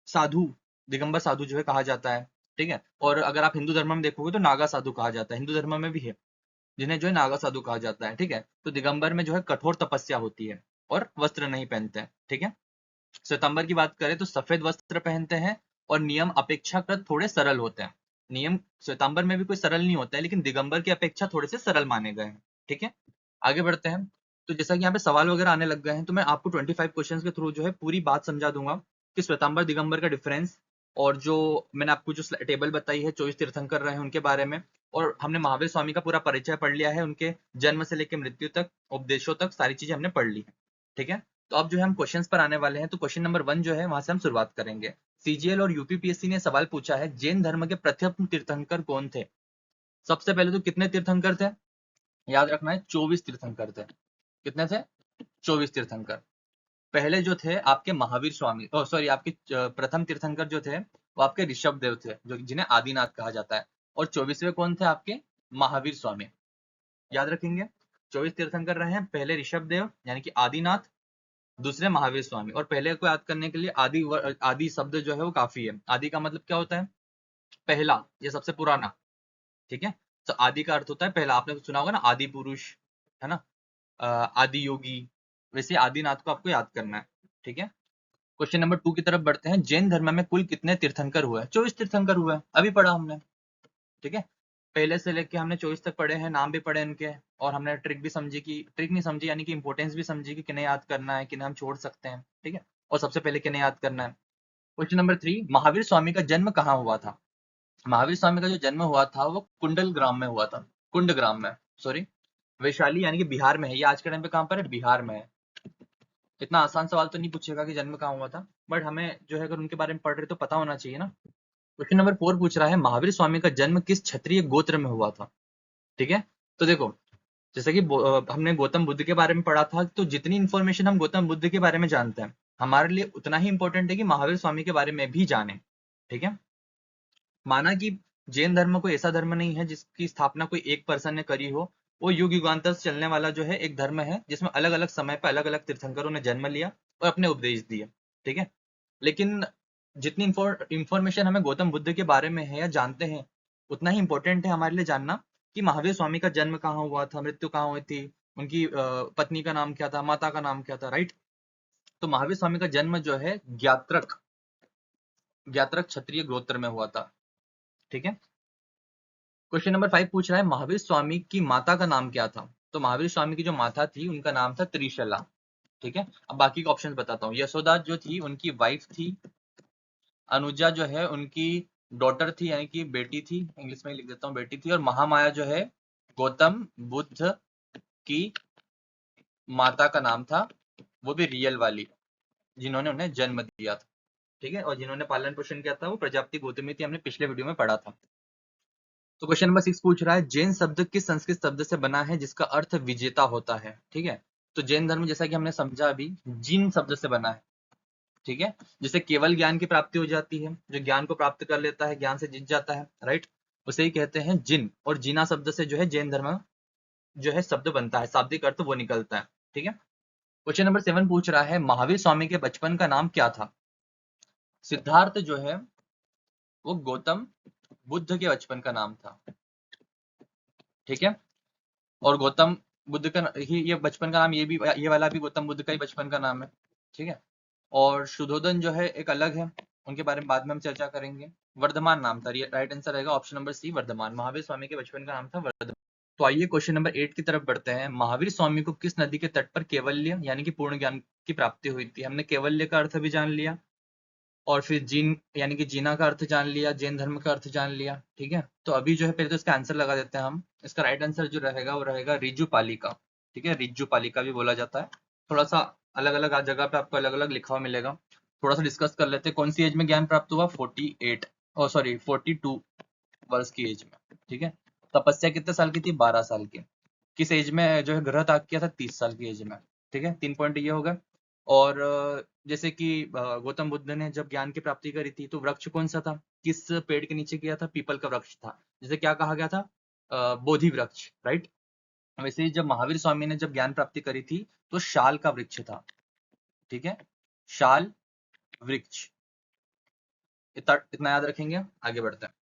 [SPEAKER 1] साधु, दिगंबर साधु जो है कहा जाता है, ठीक है। और अगर आप हिंदू धर्म में देखोगे तो नागा साधु कहा जाता है, हिंदू धर्म में भी है, जिन्हें जो है नागा साधु कहा जाता है, ठीक है। तो दिगंबर में जो है कठोर तपस्या होती है और वस्त्र नहीं पहनते हैं, ठीक है। श्वेतांबर की बात करें तो सफेद वस्त्र पहनते हैं और नियम अपेक्षाकृत थोड़े सरल होते हैं। नियम श्वेतांबर में भी कोई सरल नहीं होता है, लेकिन दिगंबर की अपेक्षा थोड़े से सरल माने गए हैं, ठीक है। आगे बढ़ते हैं। तो जैसा कि यहाँ पे सवाल वगैरह आने लग गए हैं, तो मैं आपको 25 क्वेश्चन के थ्रू जो है पूरी बात समझा दूंगा कि श्वेतांबर दिगंबर का डिफरेंस, और जो मैंने आपको जो टेबल बताई है 24 तीर्थंकर रहे हैं उनके बारे में, और हमने महावीर स्वामी का पूरा परिचय पढ़ लिया है, उनके जन्म से लेकर मृत्यु तक, उपदेशों तक, सारी चीजें हमने पढ़ ली है, ठीक है। तो अब जो है हम क्वेश्चंस पर आने वाले हैं। तो क्वेश्चन नंबर 1 जो है वहां से हम शुरुआत करेंगे। सीजीएल और यूपीपीएससी ने सवाल पूछा है, जैन धर्म के प्रथम तीर्थंकर कौन थे? सबसे पहले तो कितने तीर्थंकर थे? याद रखना है 24 तीर्थंकर थे। कितने थे? 24 तीर्थंकर। पहले जो थे आपके महावीर स्वामी, सॉरी, आपके प्रथम तीर्थंकर जो थे वो आपके ऋषभ देव थे, जो जिन्हें आदिनाथ कहा जाता है। और 24वें कौन थे? आपके महावीर स्वामी। याद रखेंगे, 24 तीर्थंकर रहे हैं, पहले ऋषभ देव यानी कि आदिनाथ, दूसरे महावीर स्वामी। और पहले को याद करने के लिए आदि शब्द जो है वो काफी है। आदि का मतलब क्या होता है? पहला, ये सबसे पुराना, ठीक है। तो आदि का अर्थ होता है पहला। आपने सुना होगा ना, आदि पुरुष, है ना, आदि योगी। वैसे आदिनाथ को आपको याद करना है, ठीक है। क्वेश्चन नंबर 2 की तरफ बढ़ते हैं। जैन धर्म में कुल कितने तीर्थंकर हुए? 24 तीर्थंकर हुए, अभी पढ़ा हमने, ठीक है। पहले से लेके हमने 24 तक पढ़े हैं, नाम भी पढ़े इनके, और हमने ट्रिक भी समझी, कि ट्रिक नहीं समझी यानी कि इंपॉर्टेंस भी समझी, कि किन्हें याद करना है, किन्हें हम छोड़ सकते हैं, ठीक है। और सबसे पहले किन्हें याद करना है। क्वेश्चन नंबर 3, महावीर स्वामी का जन्म कहाँ हुआ था? महावीर स्वामी का जो जन्म हुआ था वो कुंडल ग्राम में हुआ था, कुंड ग्राम में, सॉरी, वैशाली यानी कि बिहार में है। ये आज के टाइम पे कहाँ पर है? बिहार में है। इतना आसान सवाल तो नहीं पूछेगा कि जन्म कहाँ हुआ था, बट हमें जो है अगर उनके बारे में पढ़ रहे तो पता होना चाहिए ना। क्वेश्चन नंबर 4 पूछ रहा है, महावीर स्वामी का जन्म किस क्षत्रिय गोत्र में हुआ था? ठीक है। तो देखो, जैसे कि हमने गौतम बुद्ध के बारे में पढ़ा था, तो जितनी इंफॉर्मेशन हम गौतम बुद्ध के बारे में जानते हैं, हमारे लिए उतना ही इंपॉर्टेंट है कि महावीर स्वामी के बारे में भी जाने, ठीक है। माना कि जैन धर्म कोई ऐसा धर्म नहीं है जिसकी स्थापना कोई एक पर्सन ने करी हो, वो युग युगांतर से चलने वाला जो है एक धर्म है, जिसमें अलग अलग समय पर अलग अलग तीर्थंकरों ने जन्म लिया और अपने उपदेश दिए, ठीक है। लेकिन जितनी इंफॉर्मेशन हमें गौतम बुद्ध के बारे में है या जानते हैं, उतना ही इंपॉर्टेंट है हमारे लिए जानना कि महावीर स्वामी का जन्म कहाँ हुआ था, मृत्यु कहाँ हुई थी, उनकी पत्नी का नाम क्या था, माता का नाम क्या था, राइट। तो महावीर स्वामी का जन्म जो है ज्ञात्रक, ज्ञात्रक क्षत्रिय गोत्र में हुआ था, ठीक है। क्वेश्चन नंबर 5 पूछ रहा है, महावीर स्वामी की माता का नाम क्या था? तो महावीर स्वामी की जो माता थी उनका नाम था त्रिशला, ठीक है। अब बाकी के ऑप्शन बताता हूँ। यशोदा जो थी उनकी वाइफ थी, अनुजा जो है उनकी डॉटर थी यानी कि बेटी थी, इंग्लिश में लिख देता हूँ बेटी थी, और महामाया जो है गौतम बुद्ध की माता का नाम था, वो भी रियल वाली, जिन्होंने उन्हें जन्म दिया था, ठीक है। और जिन्होंने पालन पोषण किया था वो प्रजापति गौतमी थी, हमने पिछले वीडियो में पढ़ा था। तो क्वेश्चन नंबर 6 पूछ रहा है, जैन शब्द किस संस्कृत शब्द से बना है जिसका अर्थ विजेता होता है? ठीक है। तो जैन धर्म जैसा कि हमने समझा अभी, जिन शब्द से बना है, ठीक है, जिसे केवल ज्ञान की प्राप्ति हो जाती है, जो ज्ञान को प्राप्त कर लेता है, ज्ञान से जीत जाता है, राइट, उसे ही कहते हैं जिन। और जीना शब्द से जो है जैन धर्म जो है शब्द बनता है, शाब्दिक अर्थ वो निकलता है। ठीक है, क्वेश्चन नंबर 7 पूछ रहा है महावीर स्वामी के बचपन का नाम क्या था। सिद्धार्थ जो है वो गौतम बुद्ध के बचपन का नाम था। ठीक है, और गौतम बुद्ध का ही ये बचपन का नाम, ये वाला भी गौतम बुद्ध का ही बचपन का नाम है। ठीक है, और शुद्धोधन जो है एक अलग है, उनके बारे में बाद में हम चर्चा करेंगे। वर्धमान नाम था, राइट आंसर रहेगा option number C, Vardhaman. Mahavir Swami के बचपन का नाम था वर्धमान। तो आइए क्वेश्चन नंबर 8 की तरफ बढ़ते हैं। महावीर स्वामी को किस नदी के तट पर केवल्य यानी कि पूर्ण ज्ञान की प्राप्ति हुई थी। हमने केवल्य का अर्थ भी जान लिया, और फिर जीन यानी कि जीना का अर्थ जान लिया, जैन धर्म का अर्थ जान लिया। ठीक है, तो अभी जो है पहले तो इसका आंसर लगा देते हैं हम। इसका राइट आंसर जो रहेगा वो रहेगा रिज्जूपालिका। ठीक है, रिज्जूपालिका भी बोला जाता है। थोड़ा सा अलग अलग जगह पे आपको अलग अलग लिखा हुआ मिलेगा। थोड़ा सा डिस्कस कर लेते हैं। कौन सी एज में ज्ञान प्राप्त हुआ, 48 ओ सॉरी 42 वर्ष की एज में। ठीक है, तपस्या कितने साल की थी, 12 साल की। किस एज में जो है ग्रह त्याग किया था, 30 साल की एज में। ठीक है, 3 पॉइंट ये होगा। और जैसे कि गौतम बुद्ध ने जब ज्ञान की प्राप्ति करी थी तो वृक्ष कौन सा था, किस पेड़ के नीचे किया था, पीपल का वृक्ष था, जिसे क्या कहा गया था, बोधि वृक्ष, राइट। वैसे ही जब महावीर स्वामी ने जब ज्ञान प्राप्ति करी थी तो शाल का वृक्ष था। ठीक है, शाल वृक्ष, इतना याद रखेंगे। आगे बढ़ते हैं।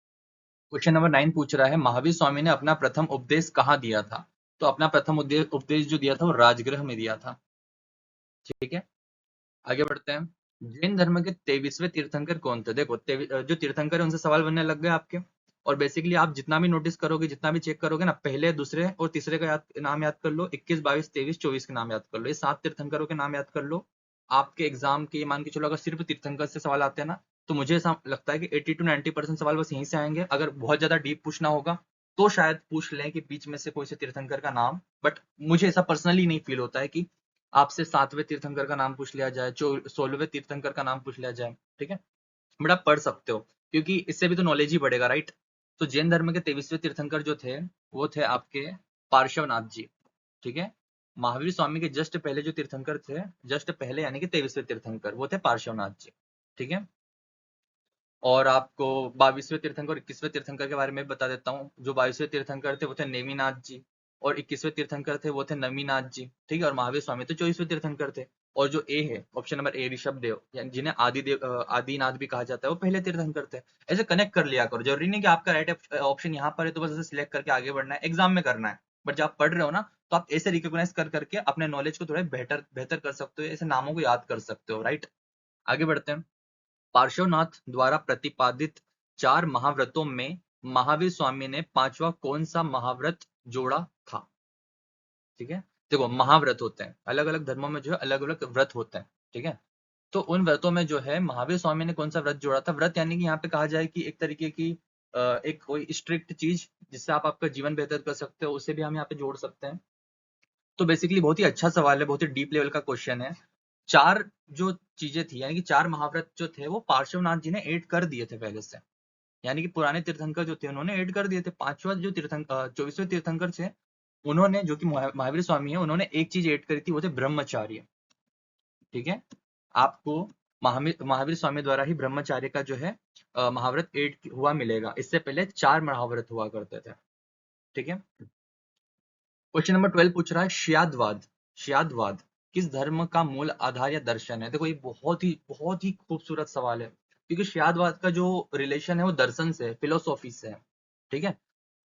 [SPEAKER 1] क्वेश्चन नंबर 9 पूछ रहा है महावीर स्वामी ने अपना प्रथम उपदेश कहाँ दिया था। तो अपना प्रथम उपदेश जो दिया था वो राजगृह में दिया था। ठीक है, आगे बढ़ते हैं। जैन धर्म के 23वें तीर्थंकर कौन थे। देखो जो तीर्थंकर है उनसे सवाल बनने लग गए आपके। और बेसिकली आप जितना भी नोटिस करोगे, जितना भी चेक करोगे ना, पहले दूसरे और तीसरे का नाम याद कर लो, 21 22 23 24 के नाम याद कर लो, ये 7 तीर्थंकरों के नाम याद कर लो। आपके एग्जाम के मान के चलो अगर सिर्फ तीर्थंकर से सवाल आते हैं ना, तो मुझे ऐसा लगता है कि 80 to 90% सवाल बस यहीं से आएंगे। अगर बहुत ज्यादा डीप पूछना होगा तो शायद पूछ लें कि बीच में से कोई से तीर्थंकर का नाम, बट मुझे ऐसा पर्सनली नहीं फील होता है कि आपसे 7वें तीर्थंकर का नाम पूछ लिया जाए, 16वें तीर्थंकर का नाम पूछ लिया जाए। ठीक है, बट आप पढ़ सकते हो क्योंकि इससे भी तो नॉलेज ही बढ़ेगा, राइट। तो जैन धर्म के 23वें तीर्थंकर जो थे वो थे आपके पार्श्वनाथ जी। ठीक है, महावीर स्वामी के जस्ट पहले जो तीर्थंकर थे, जस्ट पहले यानी कि 23वें तीर्थंकर, वो थे पार्श्वनाथ जी। ठीक है, और आपको 22वें तीर्थंकर और 21वें तीर्थंकर के बारे में बता देता हूँ। जो 22वें तीर्थंकर थे वो थे नेमिनाथ जी, और 21वें तीर्थंकर थे वो थे नमीनाथ जी। ठीक है, और महावीर स्वामी तो 24वें तीर्थंकर थे। और जो ए है option number A, Rishabh Dev, यानी जिन्हें आदिनाथ भी कहा जाता है, वो पहले तीर्थंकर थे। ऐसे कनेक्ट कर लिया करो, जरूरी नहीं कि आपका राइट ऑप्शन यहाँ पर है तो बस ऐसे सिलेक्ट करके आगे बढ़ना है, एग्जाम में करना है। बट जब आप पढ़ रहे हो ना तो आप ऐसे रिकॉग्नाइज कर करके अपने नॉलेज को थोड़ा बेहतर बेहतर कर सकते हो, ऐसे नामों को याद कर सकते हो, राइट। आगे बढ़ते हैं। पार्श्वनाथ द्वारा प्रतिपादित 4 महाव्रतों में महावीर स्वामी ने 5वां कौन सा महाव्रत जोड़ा था। ठीक है, देखो महाव्रत होते हैं, अलग अलग धर्मों में जो है अलग अलग व्रत होते हैं। ठीक है, तो उन व्रतों में जो है महावीर स्वामी ने कौन सा व्रत जोड़ा था। व्रत यानी कि यहाँ पे कहा जाए कि एक तरीके की एक कोई स्ट्रिक्ट चीज जिससे आप आपका जीवन बेहतर कर सकते हो, उसे भी हम यहाँ पे जोड़ सकते हैं। तो बेसिकली बहुत ही अच्छा सवाल है, बहुत ही डीप लेवल का क्वेश्चन है। 4 जो चीजें थी यानी कि 4 महाव्रत जो थे वो पार्श्वनाथ जी ने ऐड कर दिए थे पहले से, यानी कि पुराने तीर्थंकर जो थे उन्होंने ऐड कर दिए थे। 5वां जो 24वें तीर्थंकर थे उन्होंने, जो कि महावीर स्वामी है, उन्होंने एक चीज ऐड करी थी, वो थे ब्रह्मचार्य। ठीक है, आपको महावीर स्वामी द्वारा ही ब्रह्मचार्य का जो है महाव्रत ऐड हुआ मिलेगा। इससे पहले 4 महाव्रत हुआ करते थे। ठीक है, क्वेश्चन नंबर 12 पूछ रहा है श्यादवाद। श्यादवाद किस धर्म का मूल आधार या दर्शन है। देखो ये बहुत ही खूबसूरत सवाल है, क्योंकि श्यादवाद का जो रिलेशन है वो दर्शन से, फिलोसॉफी से है। ठीक है,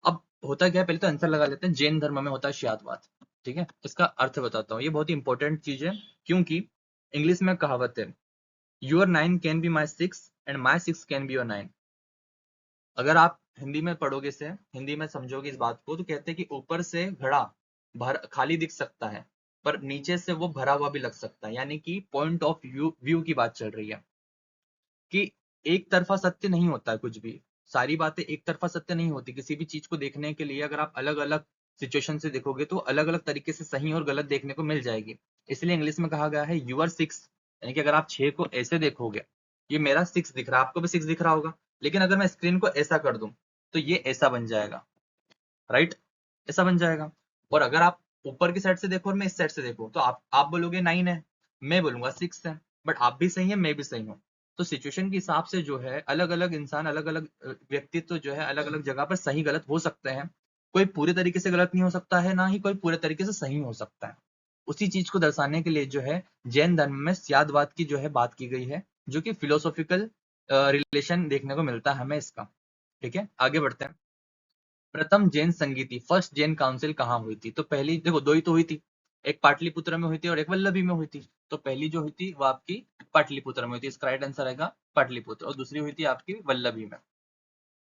[SPEAKER 1] अब होता क्या है, पहले तो आंसर लगा लेते हैं। जैन धर्म में होता है श्यादवाद। ठीक है, इसका अर्थ बताता हूँ, ये बहुत ही इंपॉर्टेंट चीज है, क्योंकि इंग्लिश में कहावत है, your 9 can be my 6 and my 6 can be your 9। अगर आप हिंदी में पढ़ोगे, से हिंदी में समझोगे इस बात को, तो कहते हैं कि ऊपर से घड़ा खाली दिख सकता है, पर नीचे से वो भरा हुआ भी लग सकता है। यानी कि पॉइंट ऑफ व्यू की बात चल रही है कि एक तरफा सत्य नहीं होता है कुछ भी। सारी बातें एक तरफा सत्य नहीं होती। किसी भी चीज को देखने के लिए अगर आप अलग अलग सिचुएशन से देखोगे तो अलग अलग तरीके से सही और गलत देखने को मिल जाएगी। इसलिए इंग्लिश में कहा गया है यूआर 6, यानी कि अगर आप 6 को ऐसे देखोगे, ये मेरा 6 दिख रहा है, आपको भी 6 दिख रहा होगा, लेकिन अगर मैं स्क्रीन को ऐसा कर दूं तो ये ऐसा बन जाएगा, राइट, ऐसा बन जाएगा। और अगर आप ऊपर की साइड से देखो और मैं इस साइड से देखूं तो आप बोलोगे 9 है, मैं बोलूंगा 6 है। बट आप भी सही है, मैं भी सही हूँ। तो सिचुएशन के हिसाब से जो है अलग अलग इंसान, अलग अलग व्यक्तित्व जो है अलग अलग जगह पर सही गलत हो सकते हैं। कोई पूरे तरीके से गलत नहीं हो सकता है, ना ही कोई पूरे तरीके से सही हो सकता है। उसी चीज को दर्शाने के लिए जो है जैन धर्म में स्यादवाद की जो है बात की गई है, जो कि फिलोसॉफिकल रिलेशन देखने को मिलता है हमें इसका। ठीक है, आगे बढ़ते हैं। प्रथम जैन संगीति, फर्स्ट जैन काउंसिल कहाँ हुई थी? तो पहली देखो, दो ही तो हुई थी, एक पाटलिपुत्र में हुई थी और एक वल्लभी में हुई थी। तो पहली जो हुई थी वो आपकी पाटलिपुत्र में हुई थी, इसका राइट आंसर आएगा पाटलिपुत्र, और दूसरी हुई थी आपकी वल्लभी में।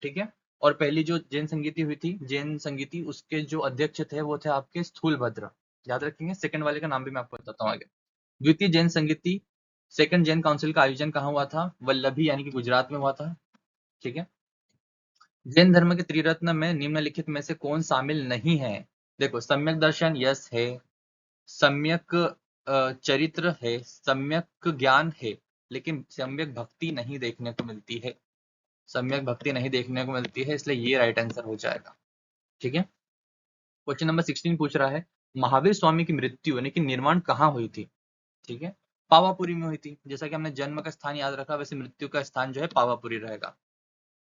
[SPEAKER 1] ठीक है, और पहली जो जैन संगीति हुई थी, जैन संगीति, उसके जो अध्यक्ष थे वो थे आपके स्थूलभद्र। याद रखेंगे, सेकंड वाले का नाम भी मैं आपको बताता हूँ आगे। द्वितीय जैन संगीति, सेकंड जैन काउंसिल का आयोजन कहाँ हुआ था? वल्लभी यानी कि गुजरात में हुआ था। ठीक है, जैन धर्म के त्रिरत्न में निम्नलिखित में से कौन शामिल नहीं है? देखो, सम्यक दर्शन यस है, सम्यक चरित्र है, सम्यक ज्ञान है, लेकिन सम्यक भक्ति नहीं देखने को मिलती है। सम्यक भक्ति नहीं देखने को मिलती है, इसलिए ये राइट आंसर हो जाएगा। ठीक है, क्वेश्चन नंबर 16 पूछ रहा है, महावीर स्वामी की मृत्यु यानी कि निर्माण कहाँ हुई थी? ठीक है, पावापुरी में हुई थी। जैसा कि हमने जन्म का स्थान याद रखा, वैसे मृत्यु का स्थान जो है पावापुरी रहेगा।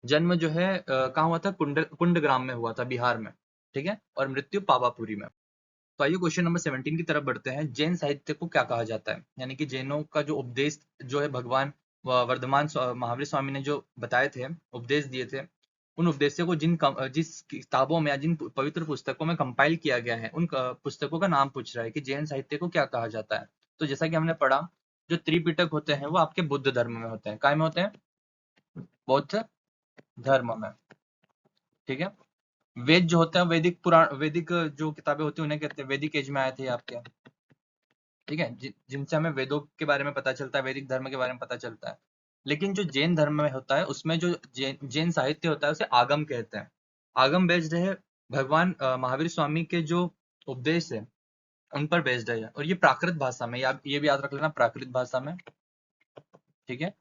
[SPEAKER 1] जन्म जो है कहाँ हुआ था? कुंडग्राम में हुआ था, बिहार में। ठीक है, और मृत्यु पावापुरी में। तो आइए क्वेश्चन नंबर 17 की तरफ बढ़ते हैं। जैन साहित्य को क्या कहा जाता है? यानी कि जैनों का जो उपदेश जो है भगवान वर्धमान महावीर स्वामी ने जो बताए थे, उपदेश दिए थे, उन उपदेशों को जिस किताबों में या जिन पवित्र पुस्तकों में कंपाइल किया गया है, उन पुस्तकों का नाम पूछ रहा है कि जैन साहित्य को क्या कहा जाता है। तो जैसा कि हमने पढ़ा, जो त्रिपिटक होते हैं वो आपके बुद्ध धर्म में होते हैं। काय में होते हैं? बौद्ध धर्म में। ठीक है, वेद जो होता है, वैदिक पुराण, वैदिक जो किताबें होती है उन्हें कहते हैं, वैदिक एज में आए थे आपके। ठीक है, जिनसे हमें वेदों के बारे में पता चलता है, वैदिक धर्म के बारे में पता चलता है। लेकिन जो जैन धर्म में होता है, उसमें जो जैन साहित्य होता है उसे आगम कहते हैं। आगम बेस्ड है, भगवान महावीर स्वामी के जो उपदेश है उन पर बेस्ड है, और ये प्राकृत भाषा में, ये भी याद रख लेना, प्राकृत भाषा में। ठीक है,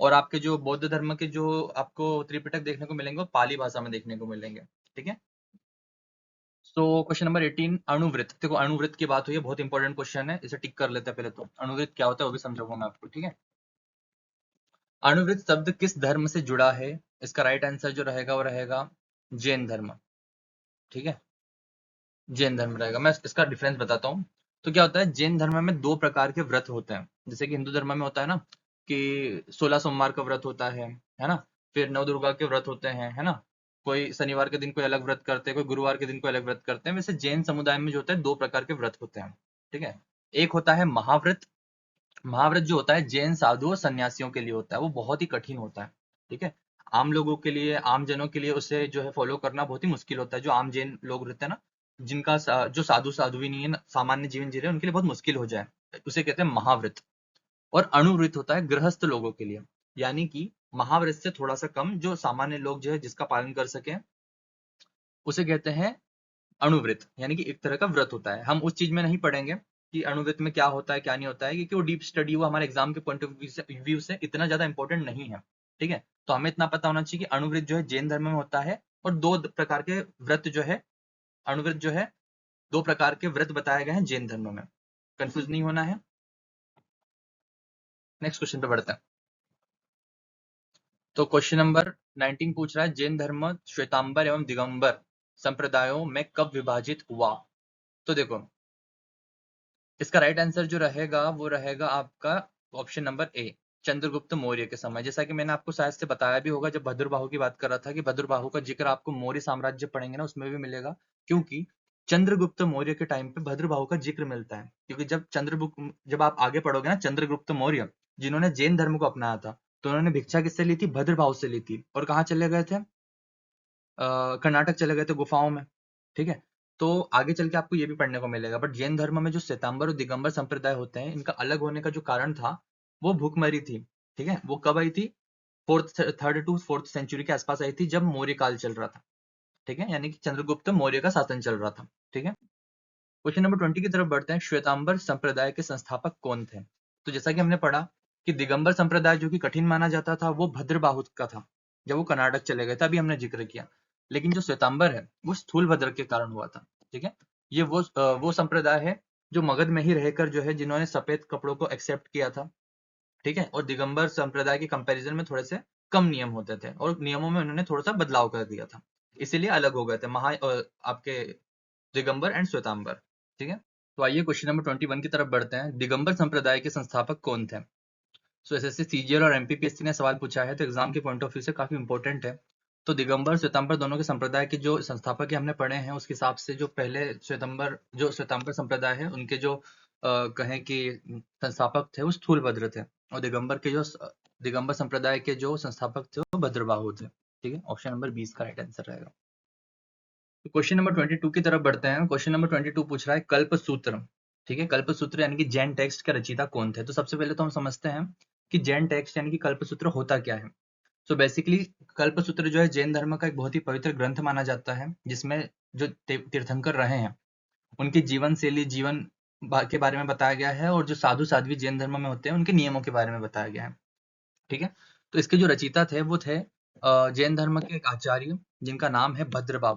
[SPEAKER 1] और आपके जो बौद्ध धर्म के जो आपको त्रिपिटक देखने को मिलेंगे वो पाली भाषा में देखने को मिलेंगे। ठीक है, सो क्वेश्चन नंबर 18, अणुवृत्त। देखो, अणुवृत्त की बात हुई है, बहुत इंपॉर्टेंट क्वेश्चन है, इसे टिक कर लेते हैं पहले तो। अणुवृत्त क्या होता है वो भी समझाऊंगा मैं आपको। ठीक है, अणुवृत्त शब्द किस धर्म से जुड़ा है? इसका राइट आंसर जो रहेगा वो रहेगा जैन धर्म। ठीक है, जैन धर्म रहेगा। मैं इसका डिफरेंस बताता हूँ। तो क्या होता है, जैन धर्म में दो प्रकार के व्रत होते हैं। जैसे कि हिंदू धर्म में होता है ना कि 16 सोमवार का व्रत होता है ना, फिर नव दुर्गा के व्रत होते हैं, है ना, कोई शनिवार के दिन कोई अलग व्रत करते हैं, कोई गुरुवार के दिन कोई अलग व्रत करते हैं। वैसे जैन समुदाय में जो होता है दो प्रकार के व्रत होते हैं। ठीक है, एक होता है महाव्रत। महाव्रत जो होता है जैन साधु और सन्यासियों के लिए होता है, वो बहुत ही कठिन होता है। ठीक है, आम लोगों के लिए, आम जनों के लिए उसे जो है फॉलो करना बहुत ही मुश्किल होता है। जो आम जैन लोग रहते हैं ना, जिनका जो साधु साधु भी नहीं है, सामान्य जीवन जी रहे हैं, उनके लिए बहुत मुश्किल हो जाए, उसे कहते हैं महाव्रत। और अणुव्रत होता है गृहस्थ लोगों के लिए, यानी कि महाव्रत से थोड़ा सा कम, जो सामान्य लोग जो है जिसका पालन कर सके, उसे कहते हैं अणुव्रत। यानी कि एक तरह का व्रत होता है। हम उस चीज में नहीं पढ़ेंगे कि अणुव्रत में क्या होता है क्या नहीं होता है, क्योंकि वो डीप स्टडी, वो हमारे एग्जाम के पॉइंट ऑफ व्यू से इतना ज्यादा इंपॉर्टेंट नहीं है। ठीक है, तो हमें इतना पता होना चाहिए कि अणुव्रत जो है जैन धर्म में होता है, और दो प्रकार के व्रत जो है, अणुव्रत जो है, दो प्रकार के व्रत बताए गए हैं जैन धर्म में। कंफ्यूज नहीं होना है। नेक्स्ट क्वेश्चन पे बढ़ते हैं। तो क्वेश्चन नंबर 19 पूछ रहा है, जैन धर्म श्वेतांबर एवं दिगंबर संप्रदायों में कब विभाजित हुआ? तो देखो, इसका राइट आंसर जो रहेगा वो रहेगा आपका option number A, Chandragupta Maurya के समय। जैसा कि मैंने आपको शायद से बताया भी होगा जब भद्रबाहु की बात कर रहा था, कि भद्रबाहु का जिक्र आपको मौर्य साम्राज्य पढ़ेंगे ना उसमें भी मिलेगा, क्योंकि चंद्रगुप्त मौर्य के टाइम पे भद्रबाहु का जिक्र मिलता है। क्योंकि जब आप आगे पढ़ोगे ना, चंद्रगुप्त मौर्य जिन्होंने जैन धर्म को अपनाया था, तो उन्होंने भिक्षा किससे ली थी? भद्रबाहु से ली थी। और कहाँ चले गए थे? कर्नाटक चले गए थे गुफाओं में। ठीक है, तो आगे चल के आपको ये भी पढ़ने को मिलेगा। बट जैन धर्म में जो श्वेतांबर और दिगंबर संप्रदाय होते हैं, इनका अलग होने का जो कारण था वो भूखमरी थी। ठीक है, वो कब आई थी? थर्ड टू फोर्थ सेंचुरी के आसपास आई थी, जब मौर्य काल चल रहा था। ठीक है, यानी कि चंद्रगुप्त मौर्य का शासन चल रहा था। ठीक है, क्वेश्चन नंबर 20 की तरफ बढ़ते हैं। श्वेतांबर संप्रदाय के संस्थापक कौन थे? तो जैसा कि हमने पढ़ा कि दिगंबर संप्रदाय जो कि कठिन माना जाता था, वो भद्रबाहु का था, जब वो कर्नाटक चले गए थे, अभी हमने जिक्र किया। लेकिन जो श्वेतांबर है वो स्थूलभद्र के कारण हुआ था। ठीक है, ये वो संप्रदाय है जो मगध में ही रहकर जो है, जिन्होंने सफेद कपड़ों को एक्सेप्ट किया था। ठीक है, और दिगंबर संप्रदाय के कंपैरिजन में थोड़े से कम नियम होते थे और नियमों में उन्होंने थोड़ा सा बदलाव कर दिया था, इसीलिए अलग हो गए थे आपके दिगंबर एंड श्वेतांबर। ठीक है, तो आइए क्वेश्चन नंबर 21 की तरफ बढ़ते हैं। दिगंबर संप्रदाय के संस्थापक कौन थे? सो एसएससी सीजीएल और एमपीपीएससी ने सवाल पूछा है, तो एग्जाम के पॉइंट ऑफ व्यू से काफी इंपॉर्टेंट है। तो दिगंबर श्वेतांबर दोनों के संप्रदाय के जो संस्थापक हमने पढ़े हैं, उसके हिसाब से जो पहले श्वेतांबर संप्रदाय है, उनके जो कहें कि संस्थापक थे वो स्थूलभद्र थे, और दिगंबर संप्रदाय के जो संस्थापक थे वो भद्रबाहु थे। ठीक है, ऑप्शन नंबर 20 का राइट आंसर रहेगा। क्वेश्चन नंबर 22 की तरफ बढ़ते हैं। क्वेश्चन नंबर 22 पूछ रहा है कल्पसूत्र। ठीक है, कल्पसूत्र यानी कि जैन टेक्स्ट के रचयिता कौन थे? तो सबसे पहले तो हम समझते हैं कि जैन टेक्स्ट यानी कि कल्पसूत्र होता क्या है। सो बेसिकली कल्पसूत्र जो है जैन धर्म का एक बहुत ही पवित्र ग्रंथ माना जाता है, जिसमें जो तीर्थंकर रहे हैं उनकी जीवन शैली, के बारे में बताया गया है, और जो साधु साध्वी जैन धर्म में होते हैं उनके नियमों के बारे में बताया गया है। ठीक है, तो इसके जो रचयिता थे वो थे जैन धर्म के एक आचार्य, जिनका नाम है भद्रबाहु।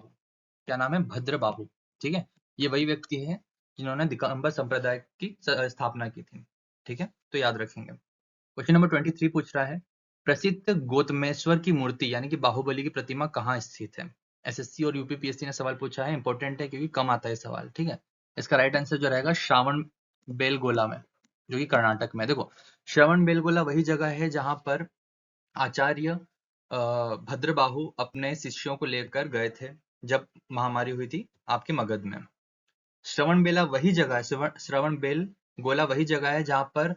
[SPEAKER 1] क्या नाम है? भद्रबाहु। ठीक है, ये वही व्यक्ति है जिन्होंने दिगंबर संप्रदाय की स्थापना की थी। ठीक है, तो याद रखेंगे। क्वेश्चन नंबर 23 पूछ रहा है प्रसिद्ध गौतमेश्वर की मूर्ति यानी कि बाहुबली की प्रतिमा कहाँ स्थित है? एसएससी और यूपीपीएससी ने सवाल पूछा है, इंपॉर्टेंट है क्योंकि कम आता है सवाल। ठीक है, इसका राइट आंसर जो रहेगा श्रावण बेलगोला में, जो कि कर्नाटक में। देखो, श्रवण बेलगोला वही जगह है जहां पर आचार्य भद्रबाहु अपने शिष्यों को लेकर गए थे जब महामारी हुई थी आपके मगध में। श्रवण बेला वही जगह है, श्रवण बेल गोला वही जगह है जहां पर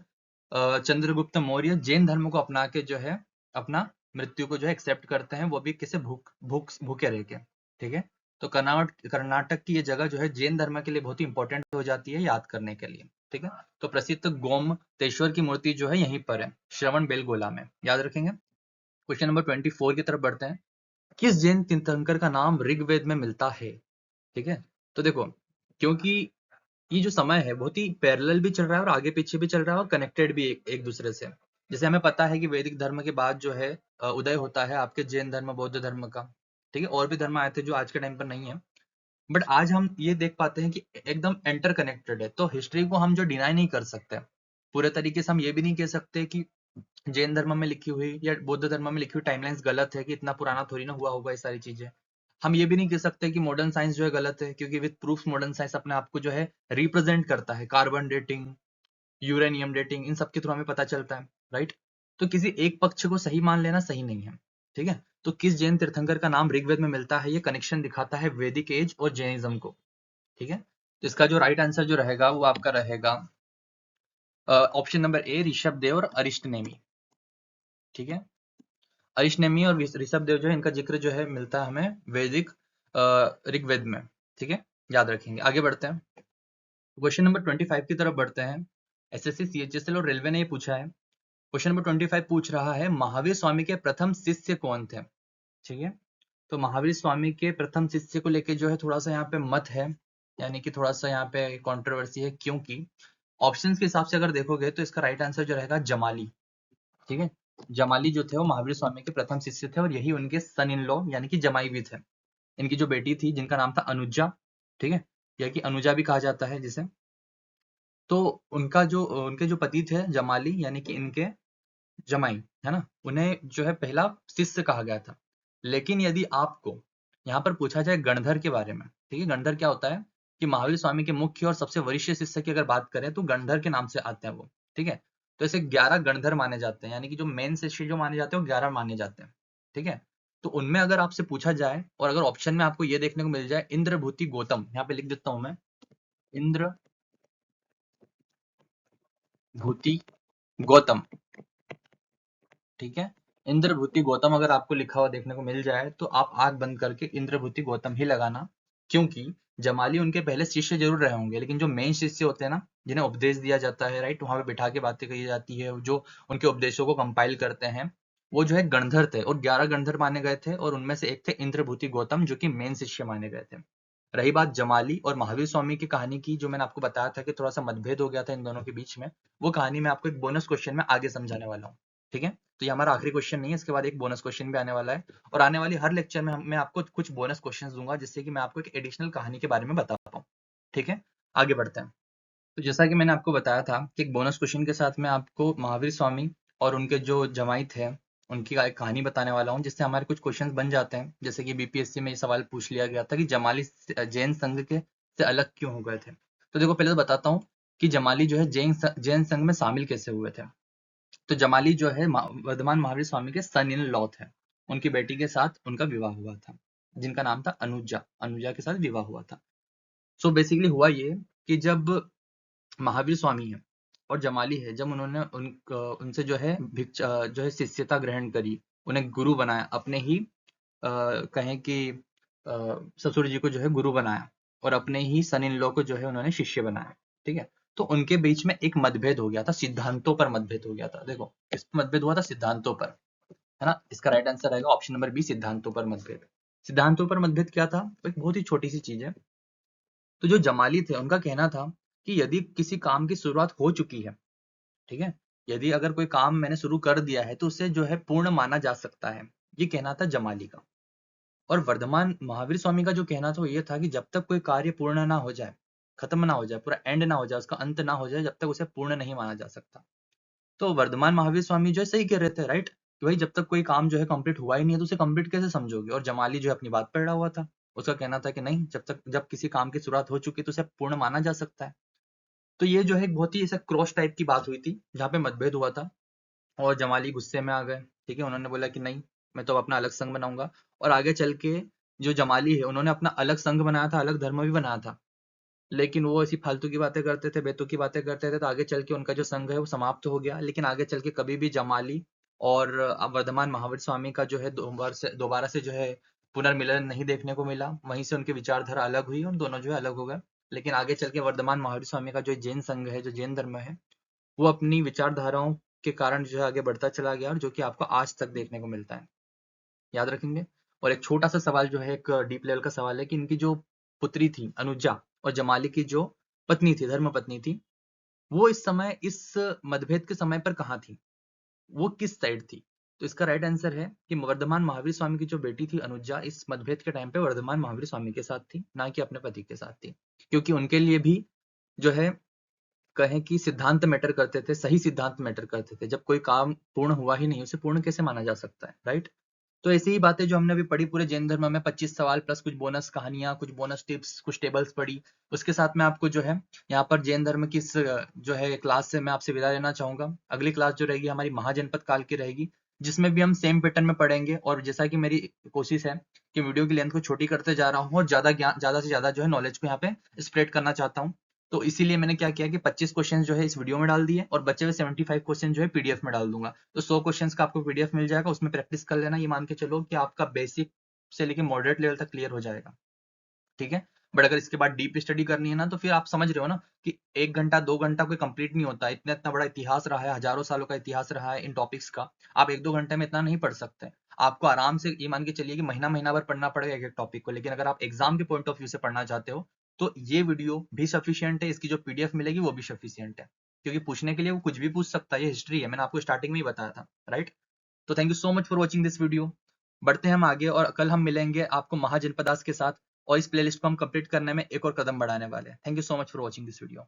[SPEAKER 1] चंद्रगुप्त मौर्य जैन धर्म को अपना के जो है अपना मृत्यु को जो है एक्सेप्ट करते हैं, वो भी किसे भूखे रह के। ठीक है, तो कर्नाटक की ये जगह जो है जैन धर्म के लिए बहुत ही इंपॉर्टेंट हो जाती है याद करने के लिए। ठीक है, तो प्रसिद्ध गोमतेश्वर की मूर्ति जो है यहीं पर है, श्रवण बेलगोला में, याद रखेंगे। क्वेश्चन नंबर 24 की तरफ बढ़ते हैं। किस जैन तीर्थंकर का नाम ऋग्वेद में मिलता है? ठीक है, तो देखो, क्योंकि ये जो समय है बहुत ही पैरेलल भी चल रहा है और आगे पीछे भी चल रहा है और कनेक्टेड भी एक दूसरे से। जैसे हमें पता है कि वैदिक धर्म के बाद जो है उदय होता है आपके जैन धर्म, बौद्ध धर्म का। ठीक है, और भी धर्म आए थे जो आज के टाइम पर नहीं है, बट आज हम ये देख पाते हैं कि एकदम इंटर कनेक्टेड है। तो हिस्ट्री को हम जो डिनाई नहीं कर सकते पूरे तरीके से, हम ये भी नहीं कह सकते कि जैन धर्म में लिखी हुई या बौद्ध धर्म में लिखी हुई टाइमलाइंस गलत है, कि इतना पुराना थोड़ी ना हुआ होगा ये सारी चीजें। हम ये भी नहीं कह सकते कि मॉडर्न साइंस जो है गलत है, क्योंकि विद प्रूफ मॉडर्न साइंस अपने आप को जो है रिप्रेजेंट करता है। कार्बन डेटिंग, यूरेनियम डेटिंग, इन सब के थ्रू हमें पता चलता है, राइट। तो किसी एक पक्ष को सही मान लेना सही नहीं है। ठीक है, तो किस जैन तीर्थंकर का नाम ऋग्वेद में मिलता है, ये कनेक्शन दिखाता है वैदिक एज और जैनिज्म को। ठीक है, तो इसका जो राइट आंसर जो रहेगा वो आपका रहेगा option number A, Rishabh Dev और अरिष्ट नेमी। ठीक है, अरिष्ट नेमी और ऋषभ देव जो है, इनका जिक्र जो है मिलता है हमें वैदिक ऋग्वेद में। ठीक है, याद रखेंगे। आगे बढ़ते हैं, क्वेश्चन नंबर 25 की तरफ बढ़ते हैं। एसएससी सीएचएसएल और रेलवे ने ये पूछा है। क्वेश्चन नंबर 25 पूछ रहा है महावीर स्वामी के प्रथम शिष्य कौन थे? ठीक है, तो महावीर स्वामी के प्रथम शिष्य को लेके जो है थोड़ा सा यहाँ पे मत है, यानी कि थोड़ा सा यहाँ पे कंट्रोवर्सी है, क्योंकि ऑप्शंस के हिसाब से अगर देखोगे तो इसका राइट आंसर जो रहेगा जमाली। ठीक है, जमाली जो थे वो महावीर स्वामी के प्रथम शिष्य थे, और यही उनके सन इन लॉ यानी कि जमाई भी थे। इनकी जो बेटी थी जिनका नाम था अनुजा, ठीक है, या कि अनुजा भी कहा जाता है जिसे, तो उनके जो पति थे जमाली यानी कि इनके जमाई, है ना, उन्हें जो है पहला शिष्य कहा गया था। लेकिन यदि आपको यहाँ पर पूछा जाए गणधर के बारे में, ठीक है, गणधर क्या होता है कि महावीर स्वामी के मुख्य और सबसे वरिष्ठ शिष्य की अगर बात करें तो गणधर के नाम से आते हैं वो। ठीक है, तो ऐसे 11 गणधर माने जाते हैं, यानी कि जो मेन शिष्य जो माने जाते हैं वो 11 माने जाते हैं। ठीक है, तो उनमें अगर आपसे पूछा जाए और अगर ऑप्शन में आपको ये देखने को मिल जाए इंद्रभूति गौतम, यहाँ पे लिख देता हूं मैं, इंद्रभूति गौतम। ठीक है, इंद्रभूति गौतम अगर आपको लिखा हुआ देखने को मिल जाए तो आप आंख बंद करके इंद्रभूति गौतम ही लगाना, क्योंकि जमाली उनके पहले शिष्य जरूर रहे होंगे, लेकिन जो मेन शिष्य होते हैं ना, जिन्हें उपदेश दिया जाता है, राइट, वहां पे बिठा के बातें कही जाती है, जो उनके उपदेशों को कंपाइल करते हैं, वो जो है गणधर थे, और 11 गणधर माने गए थे, और उनमें से एक थे इंद्रभूति गौतम जो कि मेन शिष्य माने गए थे। रही बात जमाली और महावीर स्वामी की कहानी की, जो मैंने आपको बताया था कि थोड़ा सा मतभेद हो गया था इन दोनों के बीच में, वो कहानी मैं आपको एक बोनस क्वेश्चन में आगे समझाने वाला हूँ। ठीक है, तो ये हमारा आखिरी क्वेश्चन नहीं है, इसके बाद एक बोनस क्वेश्चन भी आने वाला है, और आने वाली हर लेक्चर में मैं आपको कुछ बोनस क्वेश्चन दूंगा, जिससे कि मैं आपको एक एडिशनल कहानी के बारे में बता पाऊँ। ठीक है, आगे बढ़ते हैं। तो जैसा कि मैंने आपको बताया था कि एक बोनस क्वेश्चन के साथ मैं आपको महावीर स्वामी और उनके जो जमाई थे उनकी एक कहानी बताने वाला हूँ, जिससे हमारे कुछ क्वेश्चंस बन जाते हैं। जैसे कि बीपीएससी में ये सवाल पूछ लिया गया था कि जमाली जैन संघ के से अलग क्यों हो गए थे। तो देखो पहले तो बताता हूँ कि जमाली जो है जैन संघ में शामिल कैसे हुए थे। तो जमाली जो है वर्धमान महावीर स्वामी के सन इन लॉ थे। उनकी बेटी के साथ उनका विवाह हुआ था, जिनका नाम था अनुजा। अनुजा के साथ विवाह हुआ था। सो बेसिकली हुआ ये कि जब महावीर स्वामी है और जमाली है, जब उन्होंने उनसे जो है जो है शिष्यता ग्रहण करी, उन्हें गुरु बनाया, अपने ही कहें कि ससुर जी को जो है गुरु बनाया और अपने ही सन इन लॉ को जो है उन्होंने शिष्य बनाया। ठीक है, तो उनके बीच में एक मतभेद हो गया था, सिद्धांतों पर मतभेद हो गया था। देखो किस पर मतभेद हुआ था? सिद्धांतों पर, है ना। इसका राइट आंसर आएगा ऑप्शन नंबर बी, सिद्धांतों पर मतभेद। सिद्धांतों पर मतभेद क्या था? एक बहुत ही छोटी सी चीज है। तो जो जमाली थे उनका कहना था कि यदि किसी काम की शुरुआत हो चुकी है, ठीक है, यदि अगर कोई काम मैंने शुरू कर दिया है तो उसे जो है पूर्ण माना जा सकता है। ये कहना था जमाली का। और वर्धमान महावीर स्वामी का जो कहना था वो ये था कि जब तक कोई कार्य पूर्ण ना हो जाए, खत्म ना हो जाए, पूरा एंड ना हो जाए, उसका अंत ना हो जाए, जब तक उसे पूर्ण नहीं माना जा सकता। तो वर्धमान महावीर स्वामी जो है सही कह रहे थे, राइट, कि भाई जब तक कोई काम जो है कंप्लीट हुआ ही नहीं है तो उसे कंप्लीट कैसे समझोगे। और जमाली जो है अपनी बात पर अड़ा हुआ था। उसका कहना था कि नहीं, जब किसी काम की शुरुआत हो चुकी है तो उसे पूर्ण माना जा सकता है। तो ये जो है एक बहुत ही ऐसा क्रॉस टाइप की बात हुई थी जहाँ पे मतभेद हुआ था। और जमाली गुस्से में आ गए। ठीक है, उन्होंने बोला कि नहीं, मैं तो अपना अलग संघ बनाऊंगा। और आगे चल के जो जमाली है उन्होंने अपना अलग संघ बनाया था, अलग धर्म भी बनाया था। लेकिन वो ऐसी फालतू की बातें करते थे, बेतुकी की बातें करते थे, तो आगे चल के उनका जो संघ है वो समाप्त हो गया। लेकिन आगे चल के कभी भी जमाली और वर्धमान महावीर स्वामी का जो है दोबारा से जो है पुनर्मिलन नहीं देखने को मिला। वहीं से उनकी विचारधारा अलग हुई और दोनों जो है अलग हो गए। लेकिन आगे चल के वर्धमान महावीर स्वामी का जो जैन संघ है, जो जैन धर्म है, वो अपनी विचारधाराओं के कारण जो है आगे बढ़ता चला गया, और जो कि आपको आज तक देखने को मिलता है। याद रखेंगे। और एक छोटा सा सवाल जो है, एक डीप लेवल का सवाल है कि इनकी जो पुत्री थी अनुजा और जमाली की जो पत्नी थी, धर्म पत्नी थी, वो इस समय इस मतभेद के समय पर कहाँ थी? वो किस साइड थी? तो इसका राइट आंसर है कि वर्धमान महावीर स्वामी की जो बेटी थी अनुजा, इस मतभेद के टाइम पे वर्धमान महावीर स्वामी के साथ थी, ना कि अपने पति के साथ थी। क्योंकि उनके लिए भी जो है कहें कि सिद्धांत मैटर करते थे, सही सिद्धांत मैटर करते थे। जब कोई काम पूर्ण हुआ ही नहीं, उसे पूर्ण कैसे माना जा सकता है, राइट। तो ऐसी ही बातें जो हमने अभी पढ़ी पूरे जैन धर्म में, 25 सवाल प्लस कुछ बोनस कहानियां, कुछ बोनस टिप्स, कुछ टेबल्स पढ़ी। उसके साथ में आपको जो है यहाँ पर जैन धर्म की जो है क्लास से मैं आपसे विदा लेना चाहूंगा। अगली क्लास जो रहेगी हमारी महाजनपद काल की रहेगी, जिसमें भी हम सेम पैटर्न में पढ़ेंगे। और जैसा कि मेरी कोशिश है कि वीडियो की लेंथ को छोटी करते जा रहा हूँ और ज्यादा से ज्यादा जो है नॉलेज को यहाँ पे स्प्रेड करना चाहता हूँ। तो इसीलिए मैंने क्या किया कि 25 क्वेश्चन जो है इस वीडियो में डाल दिए और बचे हुए 75 क्वेश्चन जो है पीडीएफ में डाल दूंगा। तो 100 क्वेश्चन का आपको पीडीएफ मिल जाएगा, उसमें प्रैक्टिस कर लेना। ये मान के चलो कि आपका बेसिक से लेके मॉडरेट लेवल तक क्लियर हो जाएगा। ठीक है। बट अगर इसके बाद डीप स्टडी करनी है ना, तो फिर आप समझ रहे हो ना कि 1 घंटा 2 घंटा कोई कंप्लीट नहीं होता। इतना इतना बड़ा इतिहास रहा है, हजारों सालों का इतिहास रहा है इन टॉपिक्स का। आप 1-2 घंटे में इतना नहीं पढ़ सकते। आपको आराम से ये मान के चलिए कि महीना महीना भर पढ़ना पड़ेगा एक एक टॉपिक को। लेकिन अगर आप एग्जाम के पॉइंट ऑफ व्यू से पढ़ना चाहते हो तो ये वीडियो भी सफिशियंट है, इसकी जो पीडीएफ मिलेगी वो भी सफिशियंट है। क्योंकि पूछने के लिए वो कुछ भी पूछ सकता है, ये हिस्ट्री है, मैंने आपको स्टार्टिंग में ही बताया था, राइट। तो thank you so much for watching this video. बढ़ते हैं हम आगे और कल हम मिलेंगे आपको महाजनपदास के साथ, और इस प्लेलिस्ट को हम कंप्लीट करने में एक और कदम बढ़ाने वाले हैं। Thank you so much for watching this video.